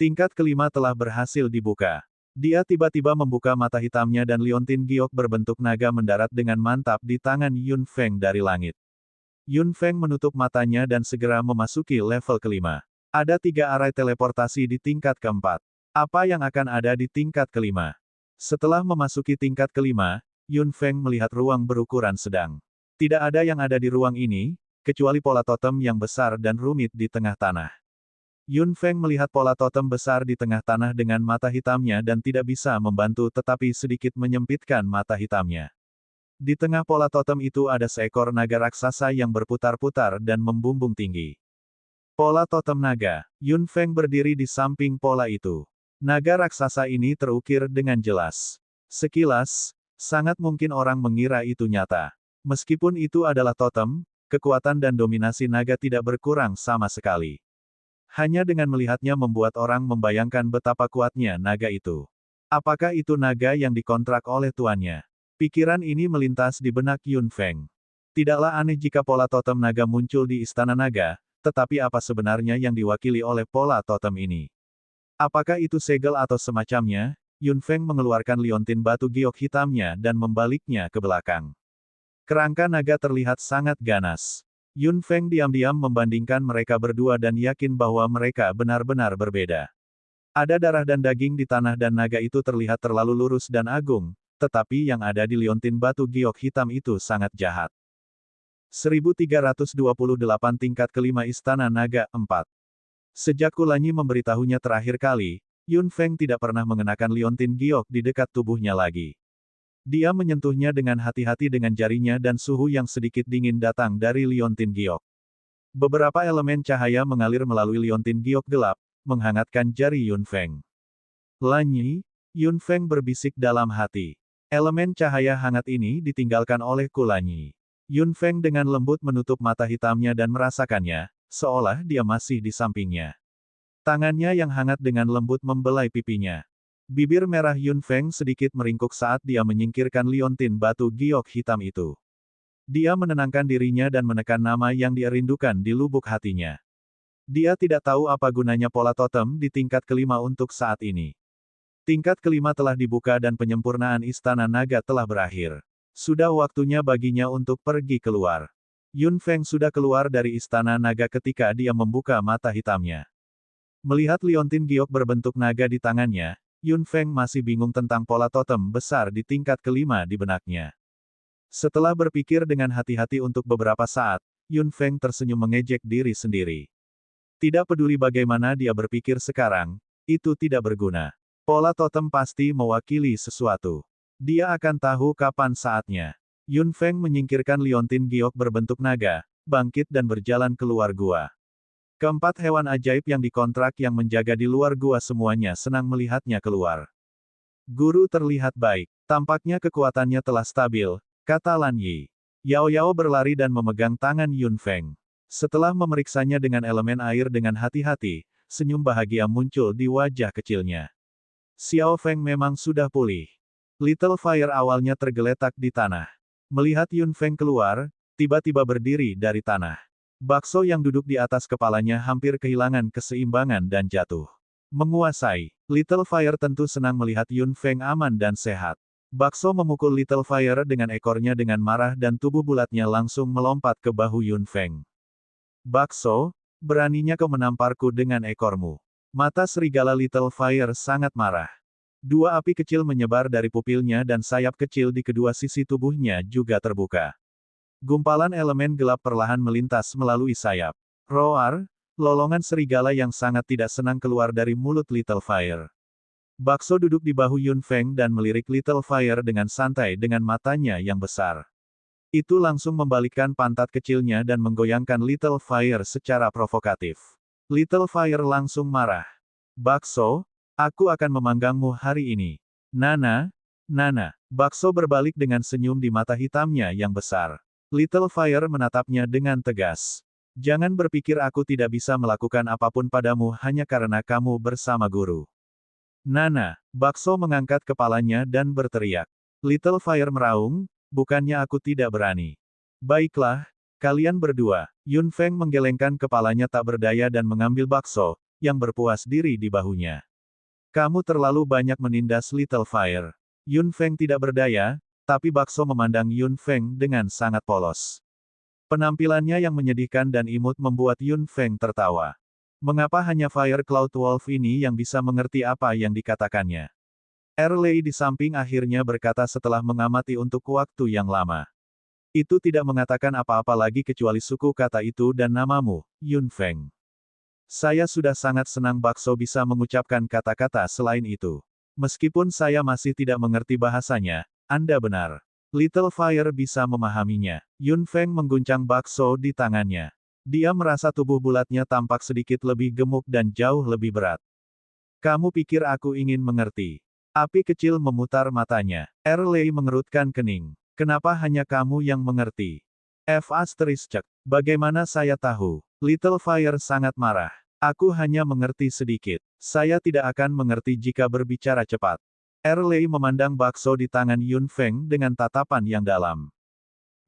Tingkat kelima telah berhasil dibuka. Dia tiba-tiba membuka mata hitamnya dan liontin giok berbentuk naga mendarat dengan mantap di tangan Yun Feng dari langit. Yun Feng menutup matanya dan segera memasuki level kelima. Ada 3 arai teleportasi di tingkat keempat. Apa yang akan ada di tingkat kelima? Setelah memasuki tingkat kelima, Yun Feng melihat ruang berukuran sedang. Tidak ada yang ada di ruang ini, kecuali pola totem yang besar dan rumit di tengah tanah. Yun Feng melihat pola totem besar di tengah tanah dengan mata hitamnya dan tidak bisa membantu tetapi sedikit menyempitkan mata hitamnya. Di tengah pola totem itu ada seekor naga raksasa yang berputar-putar dan membumbung tinggi. Pola totem naga. Yun Feng berdiri di samping pola itu. Naga raksasa ini terukir dengan jelas. Sekilas, sangat mungkin orang mengira itu nyata. Meskipun itu adalah totem, kekuatan dan dominasi naga tidak berkurang sama sekali. Hanya dengan melihatnya membuat orang membayangkan betapa kuatnya naga itu. Apakah itu naga yang dikontrak oleh tuannya? Pikiran ini melintas di benak Yun Feng. Tidaklah aneh jika pola totem naga muncul di Istana Naga, tetapi apa sebenarnya yang diwakili oleh pola totem ini? Apakah itu segel atau semacamnya? Yun Feng mengeluarkan liontin batu giok hitamnya dan membaliknya ke belakang. Kerangka naga terlihat sangat ganas. Yun Feng diam-diam membandingkan mereka berdua dan yakin bahwa mereka benar-benar berbeda. Ada darah dan daging di tanah dan naga itu terlihat terlalu lurus dan agung, tetapi yang ada di liontin batu giok hitam itu sangat jahat. 1328 tingkat kelima Istana Naga 4. Sejak Kulanyi memberitahunya terakhir kali, Yun Feng tidak pernah mengenakan liontin giok di dekat tubuhnya lagi. Dia menyentuhnya dengan hati-hati dengan jarinya dan suhu yang sedikit dingin datang dari liontin giok. Beberapa elemen cahaya mengalir melalui liontin giok gelap, menghangatkan jari Yun Feng. Lanyi, Yun Feng berbisik dalam hati. Elemen cahaya hangat ini ditinggalkan oleh Kulanyi. Yun Feng dengan lembut menutup mata hitamnya dan merasakannya, seolah dia masih di sampingnya. Tangannya yang hangat dengan lembut membelai pipinya. Bibir merah Yun Feng sedikit meringkuk saat dia menyingkirkan liontin batu giok hitam itu. Dia menenangkan dirinya dan menekan nama yang dia rindukan di lubuk hatinya. Dia tidak tahu apa gunanya pola totem di tingkat kelima untuk saat ini. Tingkat kelima telah dibuka dan penyempurnaan Istana Naga telah berakhir. Sudah waktunya baginya untuk pergi keluar. Yun Feng sudah keluar dari Istana Naga ketika dia membuka mata hitamnya. Melihat liontin giok berbentuk naga di tangannya, Yun Feng masih bingung tentang pola totem besar di tingkat kelima di benaknya. Setelah berpikir dengan hati-hati untuk beberapa saat, Yun Feng tersenyum mengejek diri sendiri. Tidak peduli bagaimana dia berpikir sekarang, itu tidak berguna. Pola totem pasti mewakili sesuatu. Dia akan tahu kapan saatnya. Yun Feng menyingkirkan liontin giok berbentuk naga, bangkit dan berjalan keluar gua. Keempat hewan ajaib yang dikontrak yang menjaga di luar gua semuanya senang melihatnya keluar. Guru terlihat baik. Tampaknya kekuatannya telah stabil, kata Lan Yi. Yao Yao berlari dan memegang tangan Yun Feng. Setelah memeriksanya dengan elemen air dengan hati-hati, senyum bahagia muncul di wajah kecilnya. Xiao Feng memang sudah pulih. Little Fire awalnya tergeletak di tanah. Melihat Yun Feng keluar, tiba-tiba berdiri dari tanah. Bakso yang duduk di atas kepalanya hampir kehilangan keseimbangan dan jatuh. Menguasai. Little Fire tentu senang melihat Yun Feng aman dan sehat. Bakso memukul Little Fire dengan ekornya dengan marah dan tubuh bulatnya langsung melompat ke bahu Yun Feng. Bakso, beraninya kau menamparku dengan ekormu. Mata serigala Little Fire sangat marah. Dua api kecil menyebar dari pupilnya dan sayap kecil di kedua sisi tubuhnya juga terbuka. Gumpalan elemen gelap perlahan melintas melalui sayap. Roar, lolongan serigala yang sangat tidak senang keluar dari mulut Little Fire. Bakso duduk di bahu Yun Feng dan melirik Little Fire dengan santai dengan matanya yang besar. Itu langsung membalikkan pantat kecilnya dan menggoyangkan Little Fire secara provokatif. Little Fire langsung marah. Bakso, aku akan memanggangmu hari ini. Nana, Nana. Bakso berbalik dengan senyum di mata hitamnya yang besar. Little Fire menatapnya dengan tegas. Jangan berpikir aku tidak bisa melakukan apapun padamu hanya karena kamu bersama guru. Nana. Bakso mengangkat kepalanya dan berteriak. Little Fire meraung, bukannya aku tidak berani. Baiklah, kalian berdua. Yun Feng menggelengkan kepalanya tak berdaya dan mengambil bakso, yang berpuas diri di bahunya. Kamu terlalu banyak menindas Little Fire. Yun Feng tidak berdaya, tapi bakso memandang Yun Feng dengan sangat polos. Penampilannya yang menyedihkan dan imut membuat Yun Feng tertawa. Mengapa hanya Fire Cloud Wolf ini yang bisa mengerti apa yang dikatakannya? Erlei di samping akhirnya berkata setelah mengamati untuk waktu yang lama. Itu tidak mengatakan apa-apa lagi kecuali suku kata itu dan namamu, Yun Feng. Saya sudah sangat senang bakso bisa mengucapkan kata-kata selain itu. Meskipun saya masih tidak mengerti bahasanya, Anda benar. Little Fire bisa memahaminya. Yun Feng mengguncang bakso di tangannya. Dia merasa tubuh bulatnya tampak sedikit lebih gemuk dan jauh lebih berat. Kamu pikir aku ingin mengerti? Api kecil memutar matanya. Erlei mengerutkan kening. Kenapa hanya kamu yang mengerti? Cek. Bagaimana saya tahu? Little Fire sangat marah. Aku hanya mengerti sedikit. Saya tidak akan mengerti jika berbicara cepat. Erlei memandang bakso di tangan Yun Feng dengan tatapan yang dalam.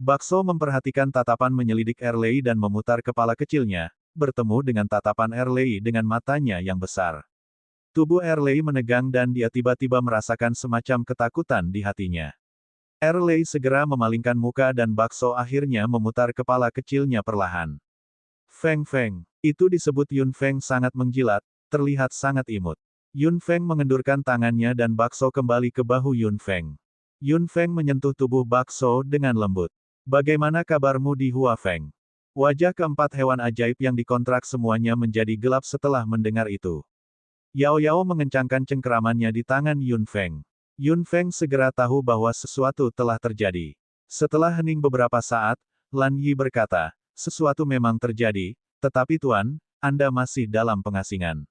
Bakso memperhatikan tatapan menyelidik Erlei dan memutar kepala kecilnya, bertemu dengan tatapan Erlei dengan matanya yang besar. Tubuh Erlei menegang dan dia tiba-tiba merasakan semacam ketakutan di hatinya. Erlei segera memalingkan muka dan bakso akhirnya memutar kepala kecilnya perlahan. Feng Feng. Itu disebut Yun Feng sangat menjilat, terlihat sangat imut. Yun Feng mengendurkan tangannya dan bakso kembali ke bahu Yun Feng. Yun Feng menyentuh tubuh bakso dengan lembut. Bagaimana kabarmu di Hua Feng? Wajah keempat hewan ajaib yang dikontrak semuanya menjadi gelap setelah mendengar itu. Yao Yao mengencangkan cengkeramannya di tangan Yun Feng. Yun Feng segera tahu bahwa sesuatu telah terjadi. Setelah hening beberapa saat, Lan Yi berkata, sesuatu memang terjadi, tetapi Tuan, Anda masih dalam pengasingan.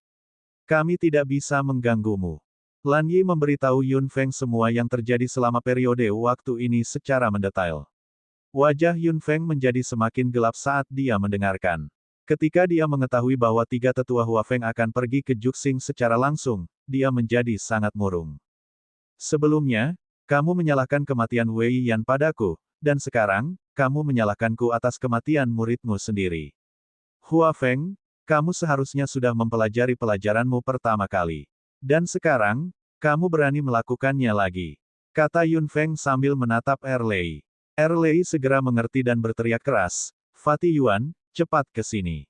Kami tidak bisa mengganggumu. Lan Yi memberitahu Yun Feng semua yang terjadi selama periode waktu ini secara mendetail. Wajah Yun Feng menjadi semakin gelap saat dia mendengarkan. Ketika dia mengetahui bahwa tiga tetua Hua Feng akan pergi ke Juxing secara langsung, dia menjadi sangat murung. Sebelumnya, kamu menyalahkan kematian Wei Yan padaku, dan sekarang, kamu menyalahkanku atas kematian muridmu sendiri. Hua Feng, kamu seharusnya sudah mempelajari pelajaranmu pertama kali. Dan sekarang, kamu berani melakukannya lagi. Kata Yun Feng sambil menatap Erlei. Erlei segera mengerti dan berteriak keras, Fatih Yuan, cepat ke sini.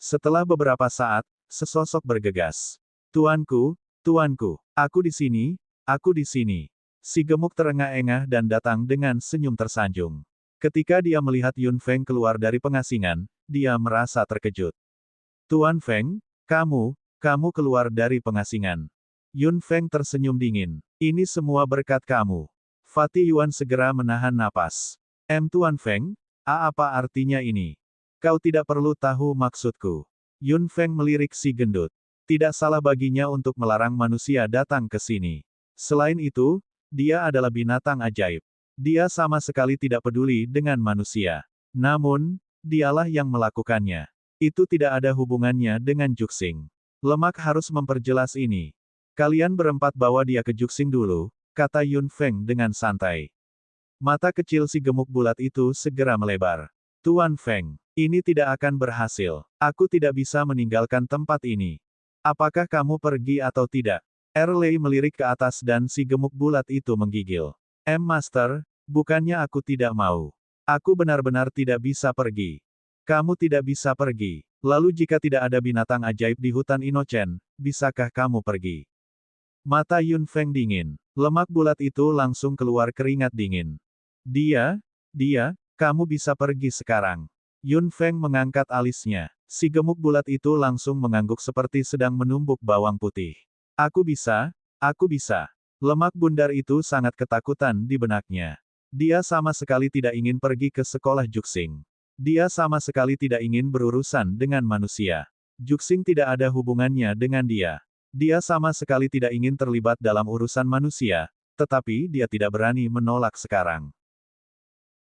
Setelah beberapa saat, sesosok bergegas. Tuanku, tuanku, aku di sini, aku di sini. Si gemuk terengah-engah dan datang dengan senyum tersanjung. Ketika dia melihat Yun Feng keluar dari pengasingan, dia merasa terkejut. Tuan Feng, kamu keluar dari pengasingan. Yun Feng tersenyum dingin. Ini semua berkat kamu. Fatih Yuan segera menahan napas. Tuan Feng, apa artinya ini? Kau tidak perlu tahu maksudku. Yun Feng melirik si gendut. Tidak salah baginya untuk melarang manusia datang ke sini. Selain itu, dia adalah binatang ajaib. Dia sama sekali tidak peduli dengan manusia. Namun, dialah yang melakukannya. Itu tidak ada hubungannya dengan Juxing. Lemak harus memperjelas ini. Kalian berempat bawa dia ke Juxing dulu, kata Yun Feng dengan santai. Mata kecil si gemuk bulat itu segera melebar. Tuan Feng, ini tidak akan berhasil. Aku tidak bisa meninggalkan tempat ini. Apakah kamu pergi atau tidak? Erlei melirik ke atas dan si gemuk bulat itu menggigil. Master, bukannya aku tidak mau. Aku benar-benar tidak bisa pergi. Kamu tidak bisa pergi. Lalu jika tidak ada binatang ajaib di hutan Inochen, bisakah kamu pergi? Mata Yun Feng dingin. Lemak bulat itu langsung keluar keringat dingin. Dia, kamu bisa pergi sekarang. Yun Feng mengangkat alisnya. Si gemuk bulat itu langsung mengangguk seperti sedang menumbuk bawang putih. Aku bisa. Lemak bundar itu sangat ketakutan di benaknya. Dia sama sekali tidak ingin pergi ke sekolah Juxing. Dia sama sekali tidak ingin berurusan dengan manusia. Juxing tidak ada hubungannya dengan dia. Dia sama sekali tidak ingin terlibat dalam urusan manusia, tetapi dia tidak berani menolak sekarang.